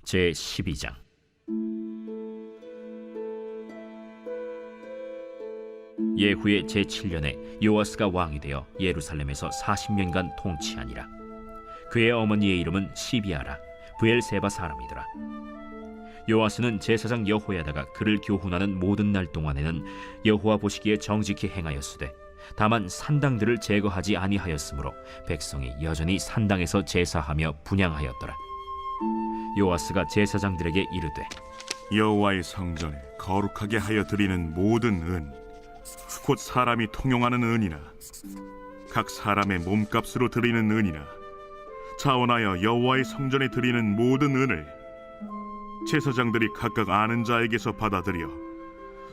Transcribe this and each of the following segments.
제12장. 예후의 제7년에 요아스가 왕이 되어 예루살렘에서 40년간 통치하니라. 그의 어머니의 이름은 시비아라, 브엘세바 사람이더라. 요아스는 제사장 여호야다가 그를 교훈하는 모든 날 동안에는 여호와 보시기에 정직히 행하였으되 다만 산당들을 제거하지 아니하였으므로 백성이 여전히 산당에서 제사하며 분향하였더라. 요아스가 제사장들에게 이르되, 여호와의 성전에 거룩하게 하여 드리는 모든 은, 곧 사람이 통용하는 은이나 각 사람의 몸값으로 드리는 은이나 자원하여 여호와의 성전에 드리는 모든 은을 제사장들이 각각 아는 자에게서 받아들여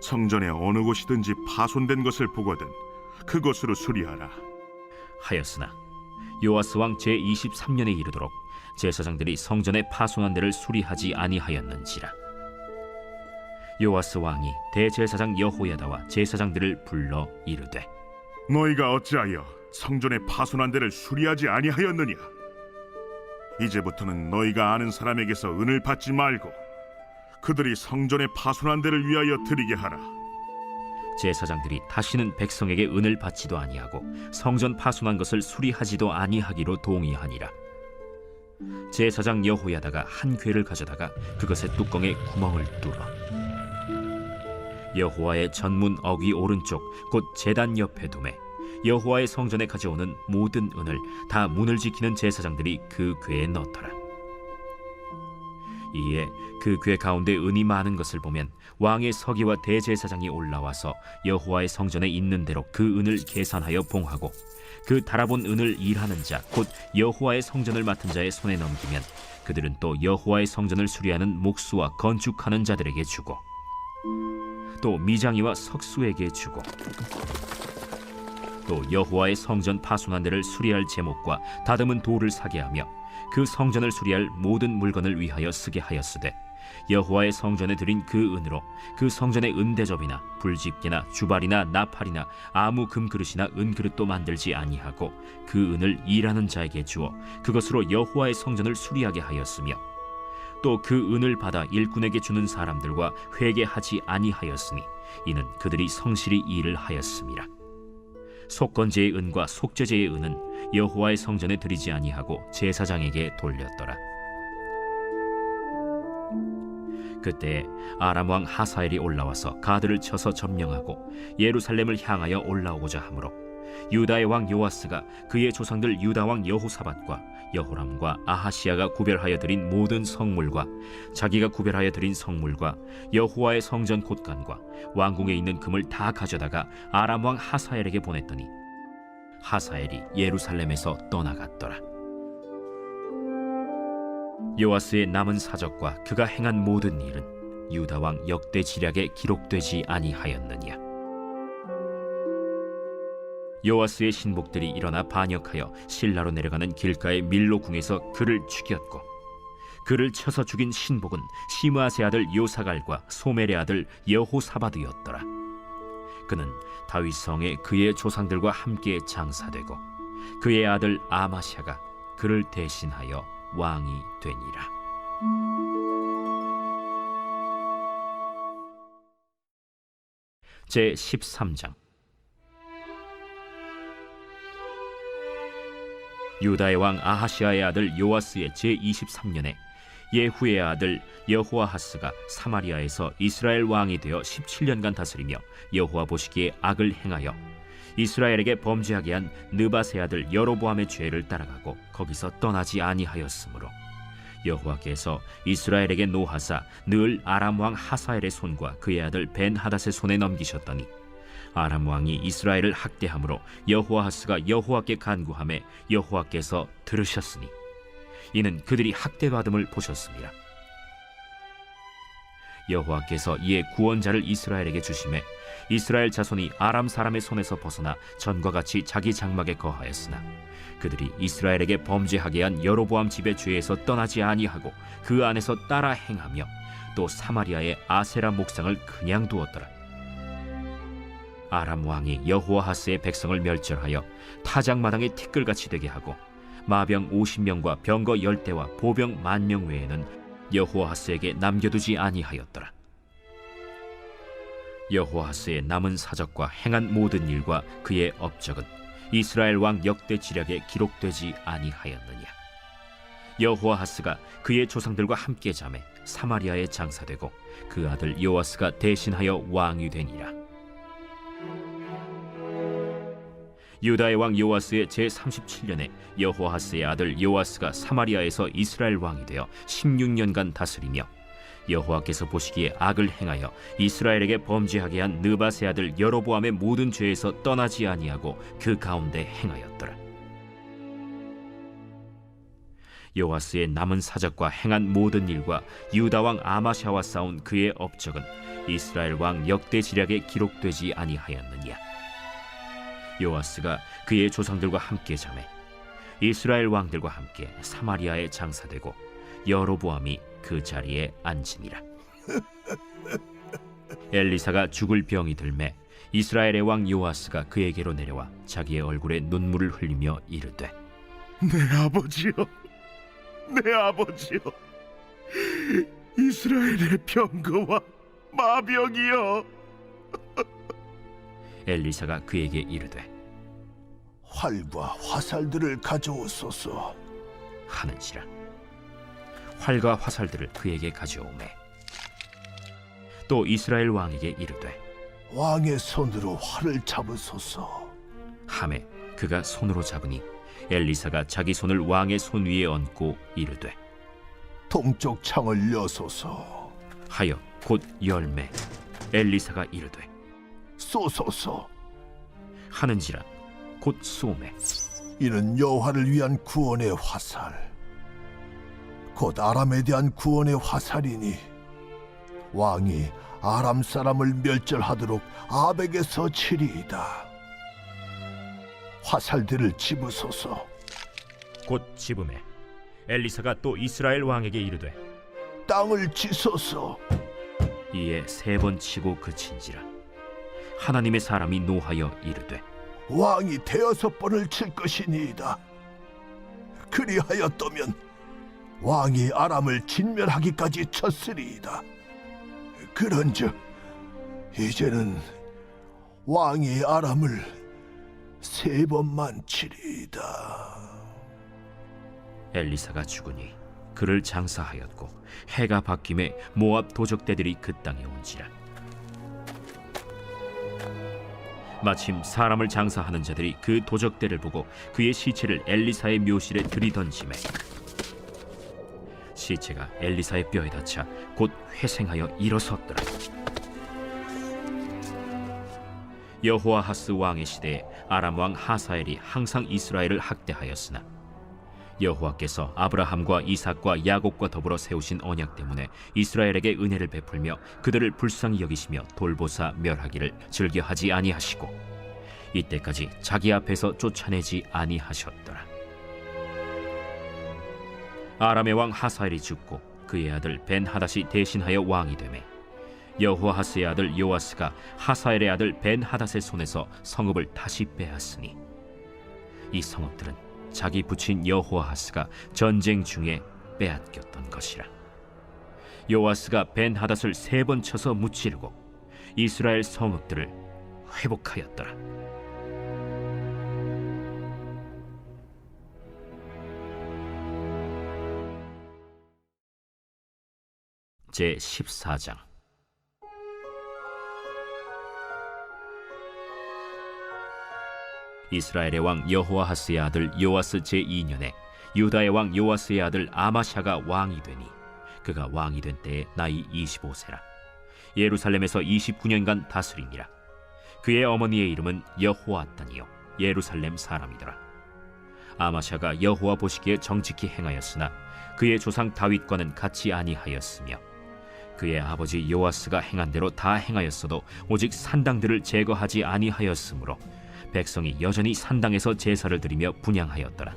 성전의 어느 곳이든지 파손된 것을 보거든 그것으로 수리하라 하였으나 요아스 왕 제23년에 이르도록 제사장들이 성전의 파손한 데를 수리하지 아니하였는지라. 요아스 왕이 대제사장 여호야다와 제사장들을 불러 이르되, 너희가 어찌하여 성전의 파손한 데를 수리하지 아니하였느냐? 이제부터는 너희가 아는 사람에게서 은을 받지 말고 그들이 성전의 파손한 데를 위하여 드리게 하라. 제사장들이 다시는 백성에게 은을 받지도 아니하고 성전 파손한 것을 수리하지도 아니하기로 동의하니라. 제사장 여호야다가 한 궤를 가져다가 그것의 뚜껑에 구멍을 뚫어 여호와의 전문 어귀 오른쪽 곧 제단 옆에 두매 여호와의 성전에 가져오는 모든 은을 다 문을 지키는 제사장들이 그 궤에 넣더라. 이에 그 궤 가운데 은이 많은 것을 보면 왕의 서기와 대제사장이 올라와서 여호와의 성전에 있는 대로 그 은을 계산하여 봉하고 그 달아본 은을 일하는 자 곧 여호와의 성전을 맡은 자의 손에 넘기면 그들은 또 여호와의 성전을 수리하는 목수와 건축하는 자들에게 주고 또 미장이와 석수에게 주고 또 여호와의 성전 파손한 데를 수리할 제목과 다듬은 돌을 사게 하며 그 성전을 수리할 모든 물건을 위하여 쓰게 하였으되 여호와의 성전에 드린 그 은으로 그 성전의 은대접이나 불집게나 주발이나 나팔이나 아무 금그릇이나 은그릇도 만들지 아니하고 그 은을 일하는 자에게 주어 그것으로 여호와의 성전을 수리하게 하였으며 또 그 은을 받아 일꾼에게 주는 사람들과 회개하지 아니하였으니 이는 그들이 성실히 일을 하였음이라. 속건제의 은과 속죄제의 은은 여호와의 성전에 드리지 아니하고 제사장에게 돌렸더라. 그때 아람 왕 하사엘이 올라와서 가드를 쳐서 점령하고 예루살렘을 향하여 올라오고자 하므로 유다의 왕 요아스가 그의 조상들 유다 왕 여호사밧과 여호람과 아하시야가 구별하여 드린 모든 성물과 자기가 구별하여 드린 성물과 여호와의 성전 곳간과 왕궁에 있는 금을 다 가져다가 아람 왕 하사엘에게 보냈더니 하사엘이 예루살렘에서 떠나갔더라. 요아스의 남은 사적과 그가 행한 모든 일은 유다 왕 역대 지략에 기록되지 아니하였느냐. 요아스의 신복들이 일어나 반역하여 실라로 내려가는 길가의 밀로 궁에서 그를 죽였고 그를 쳐서 죽인 신복은 시므아스의 아들 요사갈과 소멜의 아들 여호사밧이었더라. 그는 다윗 성에 그의 조상들과 함께 장사되고 그의 아들 아마샤가 그를 대신하여 왕이 되니라. 제13장. 유다의 왕 아하시아의 아들 요아스의 제23년에 예후의 아들 여호아하스가 사마리아에서 이스라엘 왕이 되어 17년간 다스리며 여호와 보시기에 악을 행하여 이스라엘에게 범죄하게 한 느밧의 아들 여로보암의 죄를 따라가고 거기서 떠나지 아니하였으므로 여호와께서 이스라엘에게 노하사 늘 아람 왕 하사엘의 손과 그의 아들 벤하닷의 손에 넘기셨더니 아람 왕이 이스라엘을 학대함으로 여호아하스가 여호와께 간구하매 여호와께서 들으셨으니 이는 그들이 학대받음을 보셨습니다. 여호와께서 이에 구원자를 이스라엘에게 주심에 이스라엘 자손이 아람 사람의 손에서 벗어나 전과 같이 자기 장막에 거하였으나 그들이 이스라엘에게 범죄하게 한 여로보암 집의 죄에서 떠나지 아니하고 그 안에서 따라 행하며 또 사마리아의 아세라 목상을 그냥 두었더라. 아람 왕이 여호아하스의 백성을 멸절하여 타작마당의 티끌같이 되게 하고 마병 50명과 병거 10대와 보병 10,000명 외에는 여호아하스에게 남겨두지 아니하였더라. 여호아하스의 남은 사적과 행한 모든 일과 그의 업적은 이스라엘 왕 역대 지략에 기록되지 아니하였느냐. 여호아하스가 그의 조상들과 함께 잠에 사마리아에 장사되고 그 아들 요아스가 대신하여 왕이 되니라. 유다의 왕 요아스의 제37년에 여호아하스의 아들 요아스가 사마리아에서 이스라엘 왕이 되어 16년간 다스리며 여호와께서 보시기에 악을 행하여 이스라엘에게 범죄하게 한 느밧의 아들 여로보암의 모든 죄에서 떠나지 아니하고 그 가운데 행하였더라. 요아스의 남은 사적과 행한 모든 일과 유다 왕 아마샤와 싸운 그의 업적은 이스라엘 왕 역대 지략에 기록되지 아니하였느냐. 요아스가 그의 조상들과 함께 잠에 이스라엘 왕들과 함께 사마리아에 장사되고 여로보암이 그 자리에 앉으니라. 엘리사가 죽을 병이 들매 이스라엘의 왕 요아스가 그에게로 내려와 자기의 얼굴에 눈물을 흘리며 이르되, 내 아버지여, 내 아버지여, 이스라엘의 병거와 마병이여. 엘리사가 그에게 이르되 활과 화살들을 가져오소서. 하는지라. 활과 화살들을 그에게 가져오매 또 이스라엘 왕에게 이르되 왕의 손으로 활을 잡으소서. 하매 그가 손으로 잡으니 엘리사가 자기 손을 왕의 손 위에 얹고 이르되 동쪽 창을 여소서. 하여 곧 열매. 엘리사가 이르되 쏘소서. 하는지라. 곧 쏘매 이는 여호와를 위한 구원의 화살, 곧 아람에 대한 구원의 화살이니 왕이 아람 사람을 멸절하도록 아벡에서 치리이다. 화살들을 집으소서. 곧 집음에 엘리사가 또 이스라엘 왕에게 이르되 땅을 치소서. 이에 3번 치고 그친지라. 하나님의 사람이 노하여 이르되 왕이 5번을 칠 것이니이다. 그리하였더면 왕이 아람을 진멸하기까지 쳤으리이다. 그런즉 이제는 왕이 아람을 3번만 치리이다. 엘리사가 죽으니 그를 장사하였고 해가 바뀜에 모압 도적대들이 그 땅에 온지라. 마침 사람을 장사하는 자들이 그 도적대를 보고 그의 시체를 엘리사의 묘실에 들이던지매 시체가 엘리사의 뼈에 닿자 곧 회생하여 일어섰더라. 여호아하스 왕의 시대에 아람 왕 하사엘이 항상 이스라엘을 학대하였으나 여호와께서 아브라함과 이삭과 야곱과 더불어 세우신 언약 때문에 이스라엘에게 은혜를 베풀며 그들을 불쌍히 여기시며 돌보사 멸하기를 즐겨하지 아니하시고 이때까지 자기 앞에서 쫓아내지 아니하셨더라. 아람의 왕 하사엘이 죽고 그의 아들 벤하닷이 대신하여 왕이 되매 여호아하스의 아들 요아스가 하사엘의 아들 벤하닷의 손에서 성읍을 다시 빼앗으니 이 성읍들은 자기 부친 여호아하스가 전쟁 중에 빼앗겼던 것이라. 요아스가 벤하닷을 3번 쳐서 무찌르고 이스라엘 성읍들을 회복하였더라. 제 14장. 이스라엘의 왕 여호아하스의 아들 요아스 제2년에 유다의 왕 요아스의 아들 아마샤가 왕이 되니 그가 왕이 된 때에 나이 25세라. 예루살렘에서 29년간 다스리니라. 그의 어머니의 이름은 여호아단이요 예루살렘 사람이더라. 아마샤가 여호와 보시기에 정직히 행하였으나 그의 조상 다윗과는 같이 아니하였으며 그의 아버지 요아스가 행한 대로 다 행하였어도 오직 산당들을 제거하지 아니하였으므로 백성이 여전히 산당에서 제사를 드리며 분향하였더라.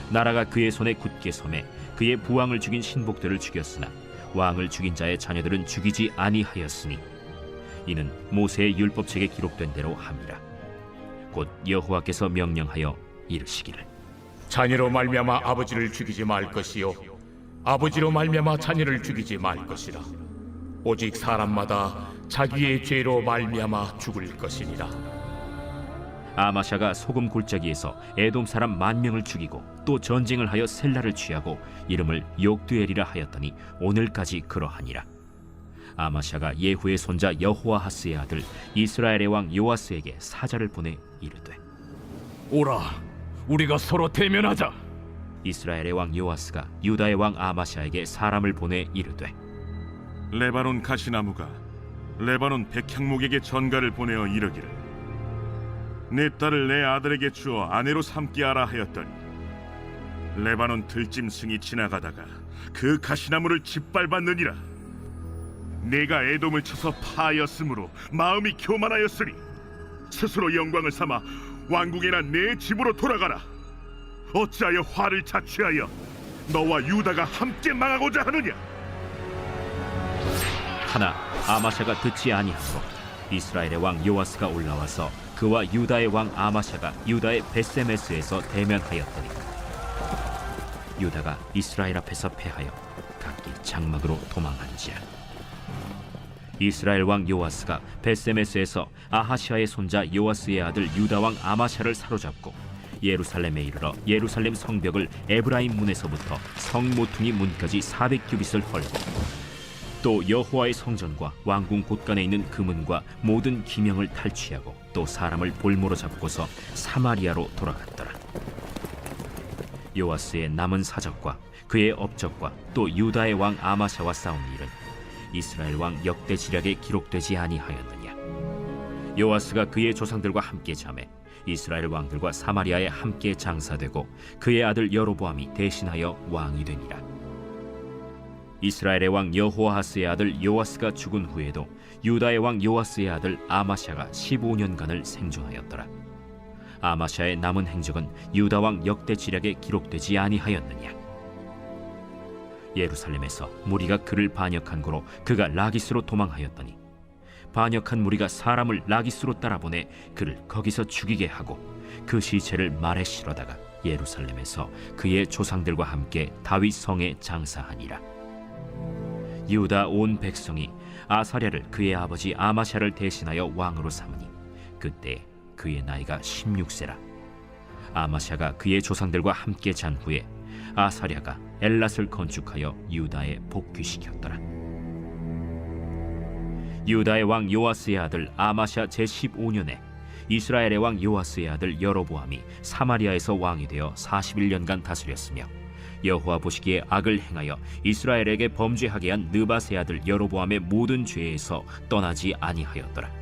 나라가 그의 손에 굳게 섬에 그의 부왕을 죽인 신복들을 죽였으나 왕을 죽인 자의 자녀들은 죽이지 아니하였으니 이는 모세의 율법책에 기록된 대로 함이라. 곧 여호와께서 명령하여 이르시기를 자녀로 말미암아 아버지를 죽이지 말 것이요 아버지로 말미암아 자녀를 죽이지 말 것이라. 오직 사람마다 자기의 죄로 말미암아 죽을 것이니라. 아마샤가 소금 골짜기에서 에돔 사람 10,000명을 죽이고 또 전쟁을 하여 셀라를 취하고 이름을 욕두엘이라 하였더니 오늘까지 그러하니라. 아마샤가 예후의 손자 여호아하스의 아들 이스라엘의 왕 요아스에게 사자를 보내 이르되, 오라, 우리가 서로 대면하자. 이스라엘의 왕 요아스가 유다의 왕 아마샤에게 사람을 보내 이르되, 레바논 가시나무가 레바논 백향목에게 전가를 보내어 이르기를, 내 딸을 내 아들에게 주어 아내로 삼게 하라 하였더니 레바논 들짐승이 지나가다가 그 가시나무를 짓밟았느니라. 내가 에돔을 쳐서 파하였으므로 마음이 교만하였으니 스스로 영광을 삼아 왕궁이나 내 집으로 돌아가라. 어찌하여 화를 자취하여 너와 유다가 함께 망하고자 하느냐? 하나 아마샤가 듣지 아니하므로 이스라엘의 왕 요아스가 올라와서 그와 유다의 왕 아마샤가 유다의 베세메스에서 대면하였더니 유다가 이스라엘 앞에서 패하여 각기 장막으로 도망한지라. 이스라엘 왕 요아스가 베세메스에서 아하시아의 손자 요아스의 아들 유다 왕 아마샤를 사로잡고 예루살렘에 이르러 예루살렘 성벽을 에브라임 문에서부터 성 모퉁이 문까지 400규빗을 헐고 또 여호와의 성전과 왕궁 곳간에 있는 금은과 모든 기명을 탈취하고 또 사람을 볼모로 잡고서 사마리아로 돌아갔더라. 요아스의 남은 사적과 그의 업적과 또 유다의 왕 아마샤와 싸운 일은 이스라엘 왕 역대 지략에 기록되지 아니하였느냐. 요아스가 그의 조상들과 함께 잠에 이스라엘 왕들과 사마리아에 함께 장사되고 그의 아들 여로보암이 대신하여 왕이 되니라. 이스라엘의 왕 여호아하스의 아들 요아스가 죽은 후에도 유다의 왕 요아스의 아들 아마샤가 15년간을 생존하였더라. 아마샤의 남은 행적은 유다 왕 역대 지략에 기록되지 아니하였느냐. 예루살렘에서 무리가 그를 반역한 고로 그가 라기스로 도망하였더니 반역한 무리가 사람을 라기스로 따라보내 그를 거기서 죽이게 하고 그 시체를 말에 실어다가 예루살렘에서 그의 조상들과 함께 다윗 성에 장사하니라. 유다 온 백성이 아사랴를 그의 아버지 아마샤를 대신하여 왕으로 삼으니 그때 그의 나이가 16세라. 아마샤가 그의 조상들과 함께 잔 후에 아사랴가 엘랏을 건축하여 유다에 복귀시켰더라. 유다의 왕 요아스의 아들 아마샤 제15년에 이스라엘의 왕 요아스의 아들 여로보암이 사마리아에서 왕이 되어 41년간 다스렸으며 여호와 보시기에 악을 행하여 이스라엘에게 범죄하게 한 느밧의 아들 여로보암의 모든 죄에서 떠나지 아니하였더라.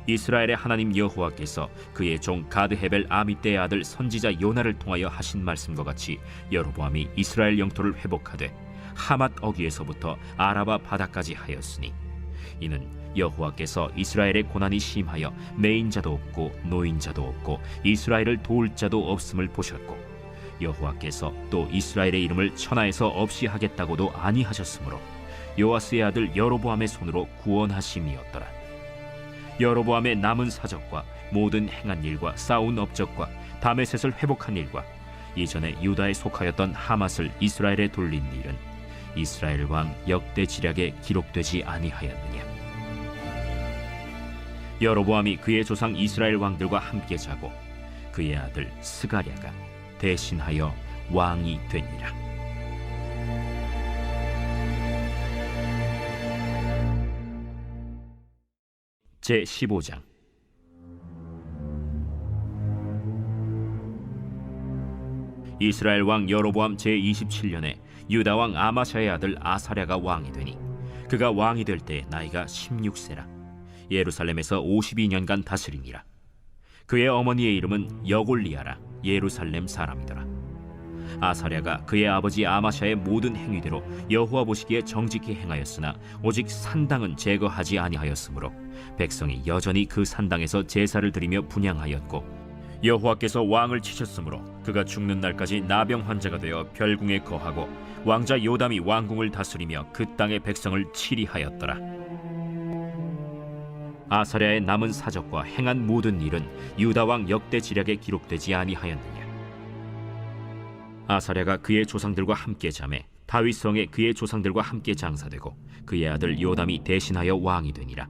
이스라엘의 하나님 여호와께서 그의 종 가드헤벨 아미떼의 아들 선지자 요나를 통하여 하신 말씀과 같이 여로보암이 이스라엘 영토를 회복하되 하맛 어귀에서부터 아라바 바다까지 하였으니 이는 여호와께서 이스라엘의 고난이 심하여 매인자도 없고 노인자도 없고 이스라엘을 도울 자도 없음을 보셨고 여호와께서 또 이스라엘의 이름을 천하에서 없이 하겠다고도 아니하셨으므로 요아스의 아들 여로보암의 손으로 구원하심이었더라. 여로보암의 남은 사적과 모든 행한 일과 싸운 업적과 다메셋을 회복한 일과 이전에 유다에 속하였던 하맛을 이스라엘에 돌린 일은 이스라엘 왕 역대 지략에 기록되지 아니하였느냐. 여로보암이 그의 조상 이스라엘 왕들과 함께 자고 그의 아들 스가랴가 대신하여 왕이 되니라. 제15장. 이스라엘 왕 여로보암 제27년에 유다 왕 아마샤의 아들 아사랴가 왕이 되니 그가 왕이 될 때 나이가 16세라. 예루살렘에서 52년간 다스리니라. 그의 어머니의 이름은 여골리아라. 예루살렘 사람이더라. 아사랴가 그의 아버지 아마샤의 모든 행위대로 여호와 보시기에 정직히 행하였으나 오직 산당은 제거하지 아니하였으므로 백성이 여전히 그 산당에서 제사를 드리며 분향하였고 여호와께서 왕을 치셨으므로 그가 죽는 날까지 나병 환자가 되어 별궁에 거하고 왕자 요담이 왕궁을 다스리며 그 땅의 백성을 치리하였더라. 아사랴의 남은 사적과 행한 모든 일은 유다 왕 역대 지략에 기록되지 아니하였느냐. 아사랴가 그의 조상들과 함께 잠에 다윗성에 그의 조상들과 함께 장사되고 그의 아들 요담이 대신하여 왕이 되니라.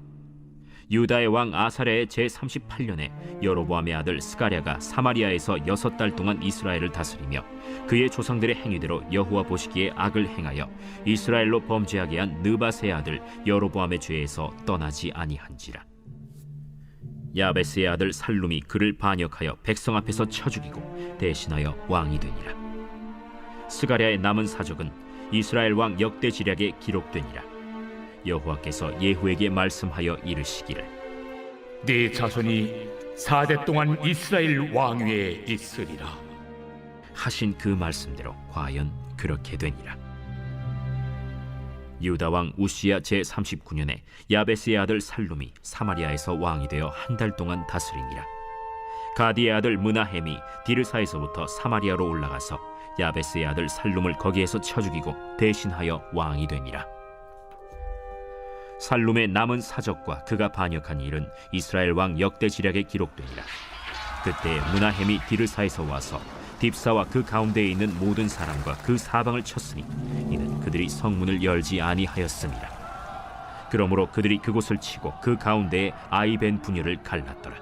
유다의 왕 아사랴의 제38년에 여로보암의 아들 스가랴가 사마리아에서 6달 동안 이스라엘을 다스리며 그의 조상들의 행위대로 여호와 보시기에 악을 행하여 이스라엘로 범죄하게 한 느밧의 아들 여로보암의 죄에서 떠나지 아니한지라. 야베스의 아들 살룸이 그를 반역하여 백성 앞에서 쳐 죽이고 대신하여 왕이 되니라. 스가랴의 남은 사적은 이스라엘 왕 역대지략에 기록되니라. 여호와께서 예후에게 말씀하여 이르시기를 네 자손이 4대 동안 이스라엘 왕위에 있으리라. 하신 그 말씀대로 과연 그렇게 되니라. 유다 왕 우시야 제39년에 야베스의 아들 살룸이 사마리아에서 왕이 되어 1달 동안 다스리니라. 가디의 아들 므나헴이 디르사에서부터 사마리아로 올라가서 야베스의 아들 살룸을 거기에서 쳐 죽이고 대신하여 왕이 되니라. 살룸의 남은 사적과 그가 반역한 일은 이스라엘 왕 역대지략에 기록되니라. 그때 므나헴이 디르사에서 와서 딥사와 그 가운데에 있는 모든 사람과 그 사방을 쳤으니 이는 그들이 성문을 열지 아니하였음이라. 그러므로 그들이 그곳을 치고 그 가운데에 아이벤 분열을 갈랐더라.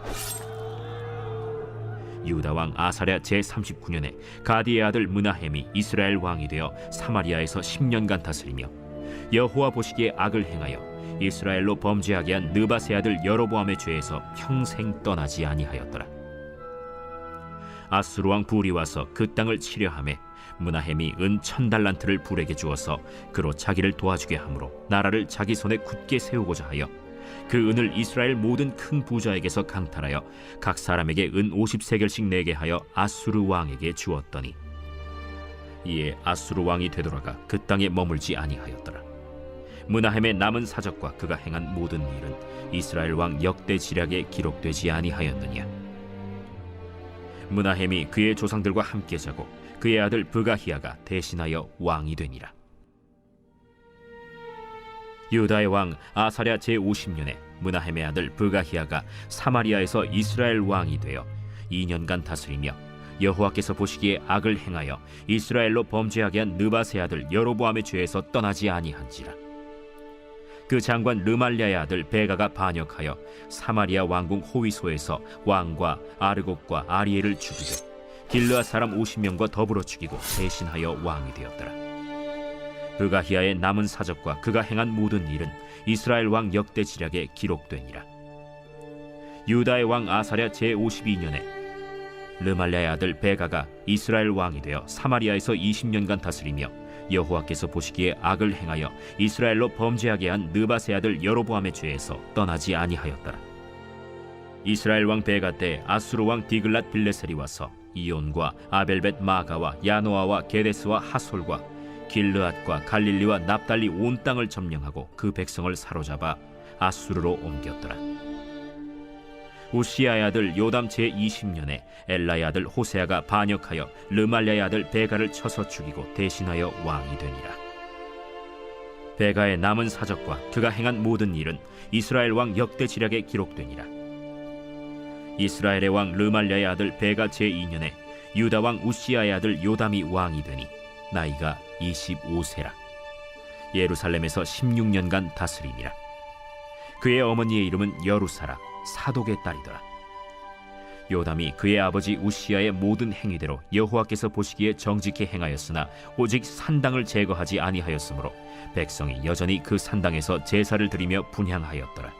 유다 왕 아사랴 제39년에 가디의 아들 므나헴이 이스라엘 왕이 되어 사마리아에서 10년간 다스리며 여호와 보시기에 악을 행하여 이스라엘로 범죄하게 한 느밧의 아들 여로보암의 죄에서 평생 떠나지 아니하였더라. 아수르 왕 불이 와서 그 땅을 치려하매 므나헴이 은 1000달란트를 불에게 주어서 그로 자기를 도와주게 하므로 나라를 자기 손에 굳게 세우고자 하여 그 은을 이스라엘 모든 큰 부자에게서 강탈하여 각 사람에게 은 50세겔씩 내게 하여 아수르 왕에게 주었더니 이에 아수르 왕이 되돌아가 그 땅에 머물지 아니하였더라. 므나헴의 남은 사적과 그가 행한 모든 일은 이스라엘 왕 역대지략에 기록되지 아니하였느냐. 므나헴이 그의 조상들과 함께 자고 그의 아들 브가히야가 대신하여 왕이 되니라. 유다의 왕 아사랴 제50년에 므나헴의 아들 브가히야가 사마리아에서 이스라엘 왕이 되어 2년간 다스리며 여호와께서 보시기에 악을 행하여 이스라엘로 범죄하게 한 느밧의 아들 여로보암의 죄에서 떠나지 아니한지라. 그 장관 르말랴의 아들 베가가 반역하여 사마리아 왕궁 호위소에서 왕과 아르곡과 아리엘을 죽이고 길르앗 사람 50명과 더불어 죽이고 대신하여 왕이 되었더라. 브가히야의 남은 사적과 그가 행한 모든 일은 이스라엘 왕 역대지략에 기록되니라. 유다의 왕 아사랴 제52년에 르말랴의 아들 베가가 이스라엘 왕이 되어 사마리아에서 20년간 다스리며 여호와께서 보시기에 악을 행하여 이스라엘로 범죄하게 한 느밧의 아들 여로보암의 죄에서 떠나지 아니하였더라. 이스라엘 왕 베가 때 아수르 왕 디글랏 빌레셀이 와서 이온과 아벨벳 마가와 야노아와 게데스와 하솔과 길르앗과 갈릴리와 납달리 온 땅을 점령하고 그 백성을 사로잡아 아수르로 옮겼더라. 우시야의 아들 요담 제20년에 엘라의 아들 호세아가 반역하여 르말랴의 아들 베가를 쳐서 죽이고 대신하여 왕이 되니라. 베가의 남은 사적과 그가 행한 모든 일은 이스라엘 왕 역대지략에 기록되니라. 이스라엘의 왕 르말랴의 아들 베가 제2년에 유다 왕 우시야의 아들 요담이 왕이 되니 나이가 25세라. 예루살렘에서 16년간 다스리니라. 그의 어머니의 이름은 여루사라 사독의 딸이더라. 요담이 그의 아버지 우시야의 모든 행위대로 여호와께서 보시기에 정직히 행하였으나 오직 산당을 제거하지 아니하였으므로 백성이 여전히 그 산당에서 제사를 드리며 분향하였더라.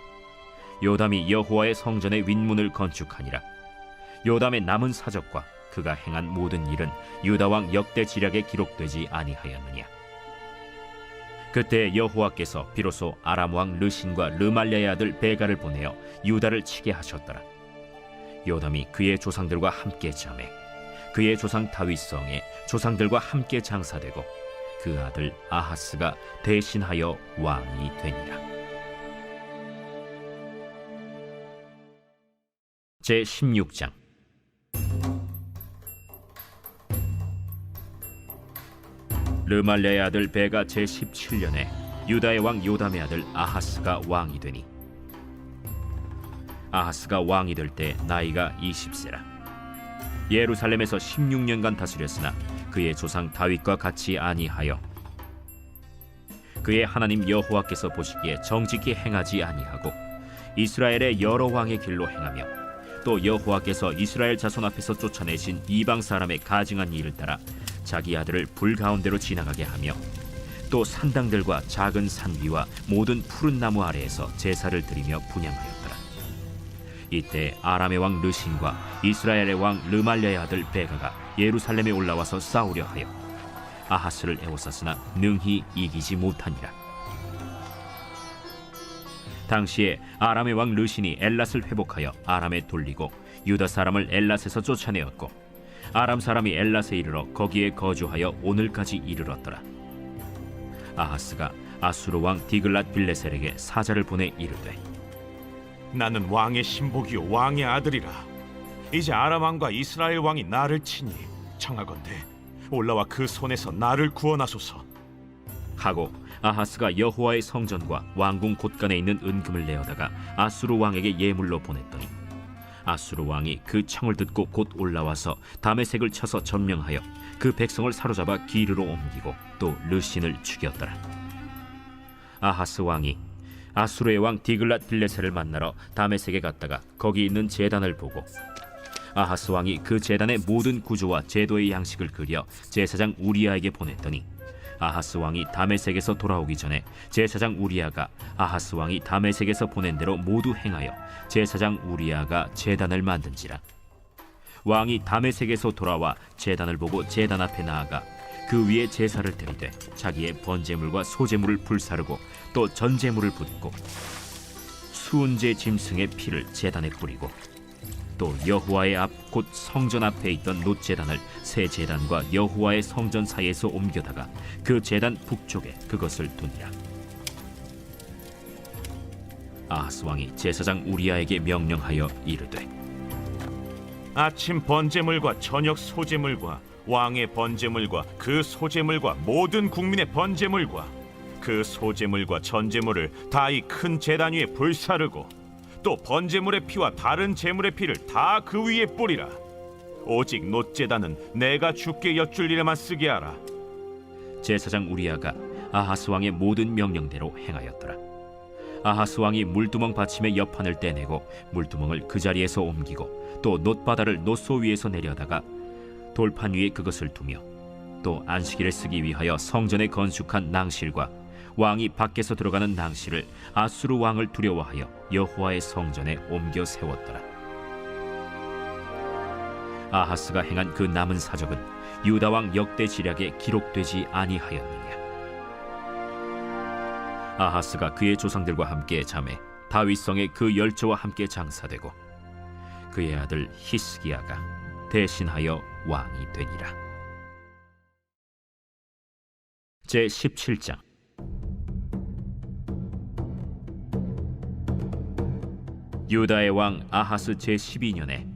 요담이 여호와의 성전의 윗문을 건축하니라. 요담의 남은 사적과 그가 행한 모든 일은 유다 왕 역대지략에 기록되지 아니하였느냐. 그때 여호와께서 비로소 아람 왕 르신과 르말랴의 아들 베가를 보내어 유다를 치게 하셨더라. 요담이 그의 조상들과 함께 잠에 그의 조상 다윗성에 조상들과 함께 장사되고 그 아들 아하스가 대신하여 왕이 되니라. 제16장. 르말랴의 아들 베가 제17년에 유다의 왕 요담의 아들 아하스가 왕이 되니 아하스가 왕이 될 때 나이가 20세라. 예루살렘에서 16년간 다스렸으나 그의 조상 다윗과 같이 아니하여 그의 하나님 여호와께서 보시기에 정직히 행하지 아니하고 이스라엘의 여러 왕의 길로 행하며 또 여호와께서 이스라엘 자손 앞에서 쫓아내신 이방 사람의 가증한 일을 따라 자기 아들을 불 가운데로 지나가게 하며 또 산당들과 작은 산 위와 모든 푸른 나무 아래에서 제사를 드리며 분향하였더라. 이때 아람의 왕 르신과 이스라엘의 왕 르말랴의 아들 베가가 예루살렘에 올라와서 싸우려 하여 아하스를 에워쌌으나 능히 이기지 못하니라. 당시에 아람의 왕 르신이 엘랏을 회복하여 아람에 돌리고 유다 사람을 엘랏에서 쫓아내었고 아람 사람이 엘랏에 이르러 거기에 거주하여 오늘까지 이르렀더라. 아하스가 아수르 왕 디글랏 빌레셀에게 사자를 보내 이르되 나는 왕의 신복이요 왕의 아들이라. 이제 아람 왕과 이스라엘 왕이 나를 치니 청하건대 올라와 그 손에서 나를 구원하소서. 하고 아하스가 여호와의 성전과 왕궁 곳간에 있는 은금을 내어다가 아수르 왕에게 예물로 보냈더니 아수르 왕이 그 청을 듣고 곧 올라와서 다메섹을 쳐서 점령하여 그 백성을 사로잡아 기르로 옮기고 또 르신을 죽였더라. 아하스 왕이 아수르의 왕 디글랏 빌레셀을 만나러 다메섹에 갔다가 거기 있는 제단을 보고 아하스 왕이 그 제단의 모든 구조와 제도의 양식을 그려 제사장 우리아에게 보냈더니 아하스 왕이 다메섹에서 돌아오기 전에 제사장 우리아가 아하스 왕이 다메섹에서 보낸 대로 모두 행하여 제사장 우리아가 제단을 만든지라. 왕이 다메섹에서 돌아와 제단을 보고 제단 앞에 나아가 그 위에 제사를 드리되 자기의 번제물과 소제물을 불사르고 또 전제물을 붓고 수은제 짐승의 피를 제단에 뿌리고 또 여호와의 앞 곧 성전 앞에 있던 놋제단을 새 제단과 여호와의 성전 사이에서 옮겨다가 그 제단 북쪽에 그것을 두니라. 아하스 왕이 제사장 우리아에게 명령하여 이르되 아침 번제물과 저녁 소제물과 왕의 번제물과 그 소제물과 모든 국민의 번제물과 그 소제물과 전제물을 다 이 큰 제단 위에 불사르고 또 번제물의 피와 다른 제물의 피를 다 그 위에 뿌리라. 오직 놋제단은 내가 주께 여쭐 일에만 쓰게 하라. 제사장 우리아가 아하스 왕의 모든 명령대로 행하였더라. 아하스 왕이 물두멍 받침의 옆판을 떼내고 물두멍을 그 자리에서 옮기고 또 놋바다를 놋소 위에서 내려다가 돌판 위에 그것을 두며 또 안식일에 쓰기 위하여 성전에 건축한 낭실과 왕이 밖에서 들어가는 낭실을 아수르 왕을 두려워하여 여호와의 성전에 옮겨 세웠더라. 아하스가 행한 그 남은 사적은 유다 왕 역대 지략에 기록되지 아니하였느냐. 아하스가 그의 조상들과 함께 잠에 다윗성에 그 열조와 함께 장사되고 그의 아들 히스기야가 대신하여 왕이 되니라. 제 17장. 유다의 왕 아하스 제12년에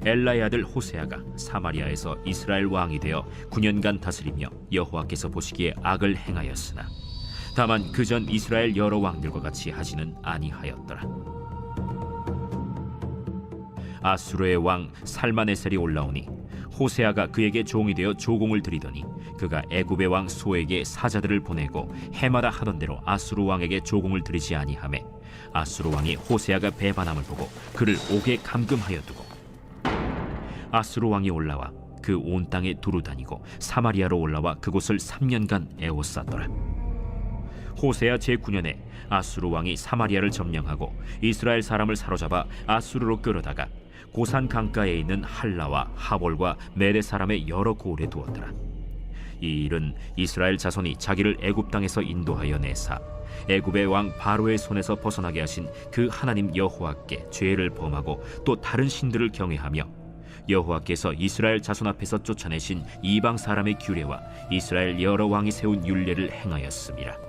엘라의 아들 호세아가 사마리아에서 이스라엘 왕이 되어 9년간 다스리며 여호와께서 보시기에 악을 행하였으나 다만 그전 이스라엘 여러 왕들과 같이 하지는 아니하였더라. 아수르의 왕 살마네셀이 올라오니 호세아가 그에게 종이 되어 조공을 드리더니 그가 애굽의 왕 소에게 사자들을 보내고 해마다 하던 대로 아수르 왕에게 조공을 드리지 아니하매 아수르 왕이 호세아가 배반함을 보고 그를 옥에 감금하여 두고 아수르 왕이 올라와 그 온 땅에 두루 다니고 사마리아로 올라와 그곳을 3년간 에워쌌더라. 호세아 제9년에 아수르 왕이 사마리아를 점령하고 이스라엘 사람을 사로잡아 아수르로 끌어다가 고산 강가에 있는 할라와 하볼과 메대 사람의 여러 고을에 두었더라. 이 일은 이스라엘 자손이 자기를 애굽 땅에서 인도하여 내사 애굽의 왕 바로의 손에서 벗어나게 하신 그 하나님 여호와께 죄를 범하고 또 다른 신들을 경외하며 여호와께서 이스라엘 자손 앞에서 쫓아내신 이방 사람의 규례와 이스라엘 여러 왕이 세운 율례를 행하였음이라.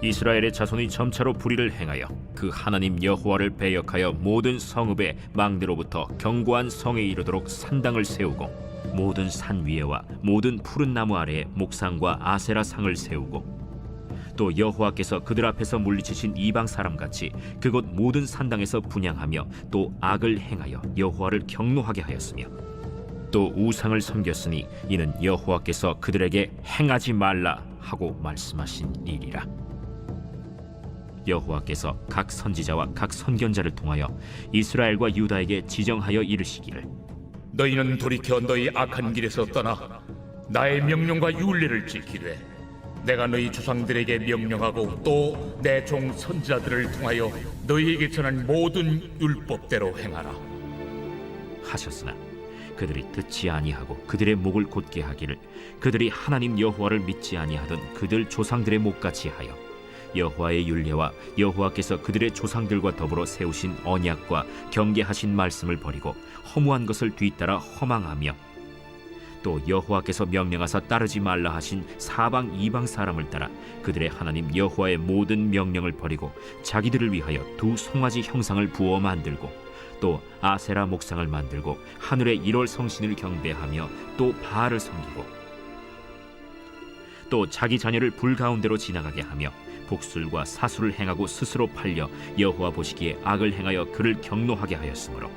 이스라엘의 자손이 점차로 불의를 행하여 그 하나님 여호와를 배역하여 모든 성읍의 망대로부터 견고한 성에 이르도록 산당을 세우고 모든 산 위에와 모든 푸른 나무 아래에 목상과 아세라 상을 세우고 또 여호와께서 그들 앞에서 물리치신 이방 사람같이 그곳 모든 산당에서 분향하며 또 악을 행하여 여호와를 경노하게 하였으며 또 우상을 섬겼으니 이는 여호와께서 그들에게 행하지 말라 하고 말씀하신 일이라. 여호와께서 각 선지자와 각 선견자를 통하여 이스라엘과 유다에게 지정하여 이르시기를 너희는 돌이켜 너희 악한 길에서 떠나 나의 명령과 율례를 지키되 내가 너희 조상들에게 명령하고 또 내 종 선지자들을 통하여 너희에게 전한 모든 율법대로 행하라. 하셨으나 그들이 듣지 아니하고 그들의 목을 곧게 하기를 그들이 하나님 여호와를 믿지 아니하던 그들 조상들의 목같이 하여 여호와의 율례와 여호와께서 그들의 조상들과 더불어 세우신 언약과 경계하신 말씀을 버리고 허무한 것을 뒤따라 허망하며 또 여호와께서 명령하사 따르지 말라 하신 사방 이방 사람을 따라 그들의 하나님 여호와의 모든 명령을 버리고 자기들을 위하여 두 송아지 형상을 부어 만들고 또 아세라 목상을 만들고 하늘의 1월 성신을 경배하며 또 바알을 섬기고 또 자기 자녀를 불 가운데로 지나가게 하며 복술과 사술을 행하고 스스로 팔려 여호와 보시기에 악을 행하여 그를 경노하게 하였으므로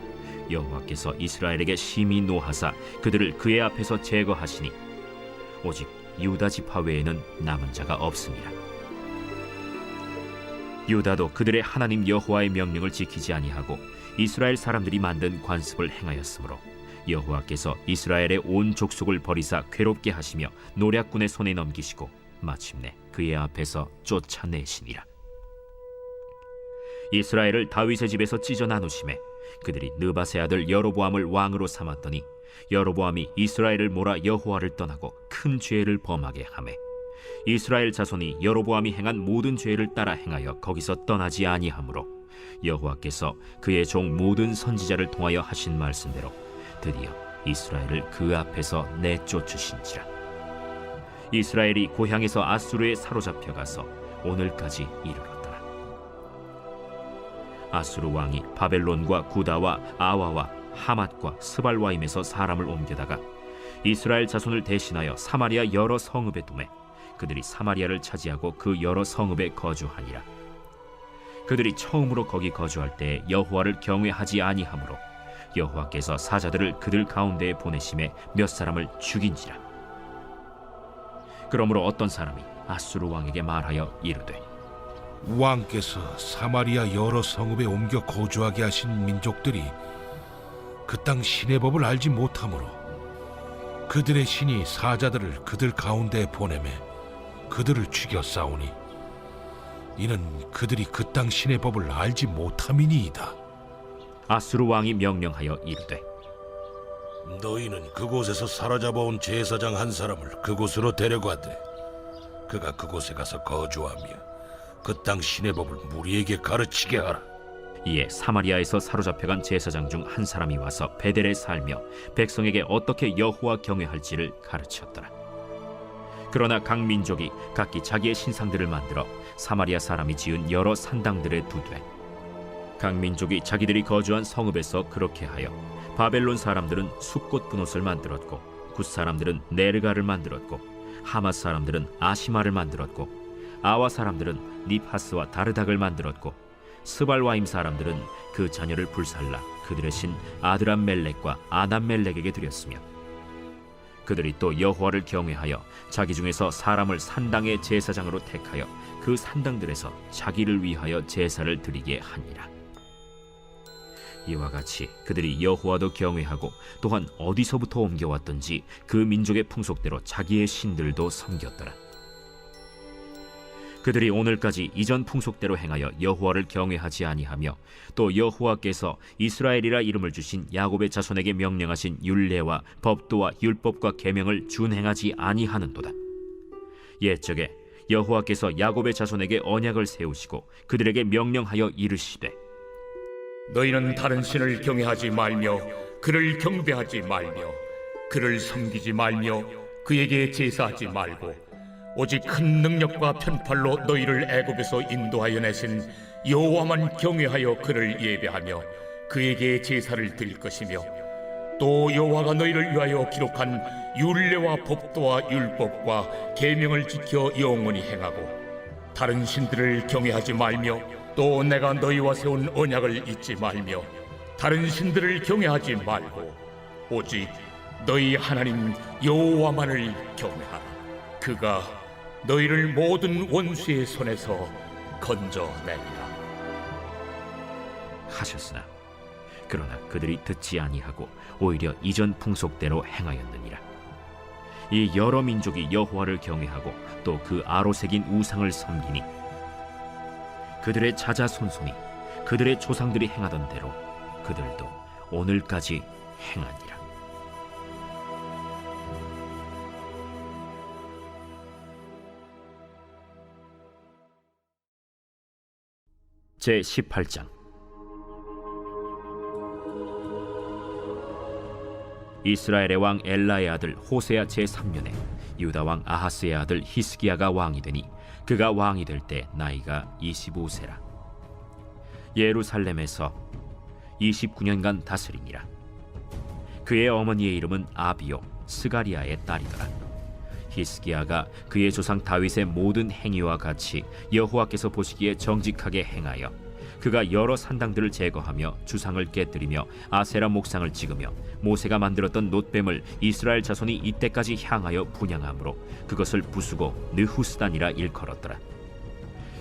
여호와께서 이스라엘에게 심히 노하사 그들을 그의 앞에서 제거하시니 오직 유다 지파 외에는 남은 자가 없습니다. 유다도 그들의 하나님 여호와의 명령을 지키지 아니하고 이스라엘 사람들이 만든 관습을 행하였으므로 여호와께서 이스라엘의 온 족속을 버리사 괴롭게 하시며 노략군의 손에 넘기시고 마침내 그의 앞에서 쫓아내시니라. 이스라엘을 다윗의 집에서 찢어 나누심에 그들이 느바세 아들 여로보암을 왕으로 삼았더니 여로보암이 이스라엘을 몰아 여호와를 떠나고 큰 죄를 범하게 하매 이스라엘 자손이 여로보암이 행한 모든 죄를 따라 행하여 거기서 떠나지 아니하므로 여호와께서 그의 종 모든 선지자를 통하여 하신 말씀대로 드디어 이스라엘을 그 앞에서 내쫓으신지라. 이스라엘이 고향에서 아수르에 사로잡혀 가서 오늘까지 이르렀더라. 아수르 왕이 바벨론과 구다와 아와와 하맛과 스발와임에서 사람을 옮겨다가 이스라엘 자손을 대신하여 사마리아 여러 성읍에 두매 그들이 사마리아를 차지하고 그 여러 성읍에 거주하니라. 그들이 처음으로 거기 거주할 때 여호와를 경외하지 아니하므로 여호와께서 사자들을 그들 가운데에 보내심에 몇 사람을 죽인지라. 그러므로 어떤 사람이 아수르 왕에게 말하여 이르되 왕께서 사마리아 여러 성읍에 옮겨 거주하게 하신 민족들이 그 땅 신의 법을 알지 못하므로 그들의 신이 사자들을 그들 가운데에 보내매 그들을 죽여 싸우니 이는 그들이 그 땅 신의 법을 알지 못함이니이다. 아수르 왕이 명령하여 이르되 너희는 그곳에서 사로잡아온 제사장 한 사람을 그곳으로 데려가되 그가 그곳에 가서 거주하며 그 땅 신의 법을 무리에게 가르치게 하라. 이에 사마리아에서 사로잡혀간 제사장 중 한 사람이 와서 베델에 살며 백성에게 어떻게 여호와 경외할지를 가르쳤더라. 그러나 각 민족이 각기 자기의 신상들을 만들어 사마리아 사람이 지은 여러 산당들에 두되 각 민족이 자기들이 거주한 성읍에서 그렇게 하여 바벨론 사람들은 숫꽃 분옷을 만들었고 굿 사람들은 네르가를 만들었고 하맛 사람들은 아시마를 만들었고 아와 사람들은 니파스와 다르닥을 만들었고 스발와임 사람들은 그 자녀를 불살라 그들의 신 아드람멜렉과 아담멜렉에게 드렸으며 그들이 또 여호와를 경외하여 자기 중에서 사람을 산당의 제사장으로 택하여 그 산당들에서 자기를 위하여 제사를 드리게 하니라. 이와 같이 그들이 여호와도 경외하고 또한 어디서부터 옮겨왔던지 그 민족의 풍속대로 자기의 신들도 섬겼더라. 그들이 오늘까지 이전 풍속대로 행하여 여호와를 경외하지 아니하며 또 여호와께서 이스라엘이라 이름을 주신 야곱의 자손에게 명령하신 율례와 법도와 율법과 계명을 준행하지 아니하는도다. 옛적에 여호와께서 야곱의 자손에게 언약을 세우시고 그들에게 명령하여 이르시되 너희는 다른 신을 경외하지 말며 그를 경배하지 말며 그를 섬기지 말며 그에게 제사하지 말고 오직 큰 능력과 편팔로 너희를 애굽에서 인도하여 내신 여호와만 경외하여 그를 예배하며 그에게 제사를 드릴 것이며 또 여호와가 너희를 위하여 기록한 율례와 법도와 율법과 계명을 지켜 영원히 행하고 다른 신들을 경외하지 말며 또 내가 너희와 세운 언약을 잊지 말며 다른 신들을 경외하지 말고 오직 너희 하나님 여호와만을 경외하라. 그가 너희를 모든 원수의 손에서 건져내리라. 하셨으나 그러나 그들이 듣지 아니하고 오히려 이전 풍속대로 행하였느니라. 이 여러 민족이 여호와를 경외하고 또 그 아로 새긴 우상을 섬기니 그들의 자자손손이 그들의 조상들이 행하던 대로 그들도 오늘까지 행하니라. 제 18장. 이스라엘의 왕 엘라의 아들 호세아 제3년에 유다 왕 아하스의 아들 히스기야가 왕이 되니 그가 왕이 될 때 나이가 25세라. 예루살렘에서 29년간 다스리니라. 그의 어머니의 이름은 아비요 스가리아의 딸이더라. 히스기야가 그의 조상 다윗의 모든 행위와 같이 여호와께서 보시기에 정직하게 행하여 그가 여러 산당들을 제거하며 주상을 깨뜨리며 아세라 목상을 찍으며 모세가 만들었던 놋뱀을 이스라엘 자손이 이때까지 향하여 분향함으로 그것을 부수고 느후스단이라 일컬었더라.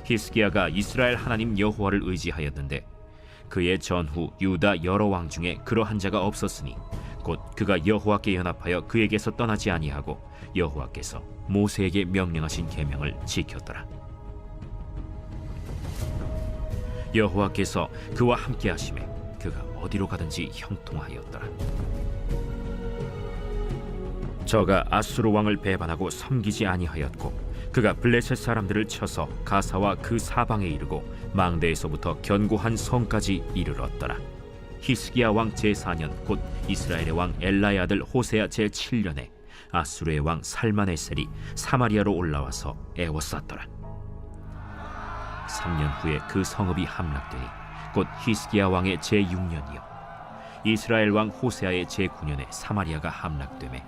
히스기야가 이스라엘 하나님 여호와를 의지하였는데 그의 전후 유다 여러 왕 중에 그러한 자가 없었으니 곧 그가 여호와께 연합하여 그에게서 떠나지 아니하고 여호와께서 모세에게 명령하신 계명을 지켰더라. 여호와께서 그와 함께 하심에 그가 어디로 가든지 형통하였더라. 저가 아수르 왕을 배반하고 섬기지 아니하였고 그가 블레셋 사람들을 쳐서 가사와 그 사방에 이르고 망대에서부터 견고한 성까지 이르렀더라. 히스기야 왕 제4년 곧 이스라엘의 왕 엘라의 아들 호세아 제7년에 아수르의 왕 살마네셀이 사마리아로 올라와서 애워쌌더라. 3년 후에 그 성읍이 함락되니 곧 히스기야 왕의 제6년이요 이스라엘 왕 호세아의 제9년에 사마리아가 함락되매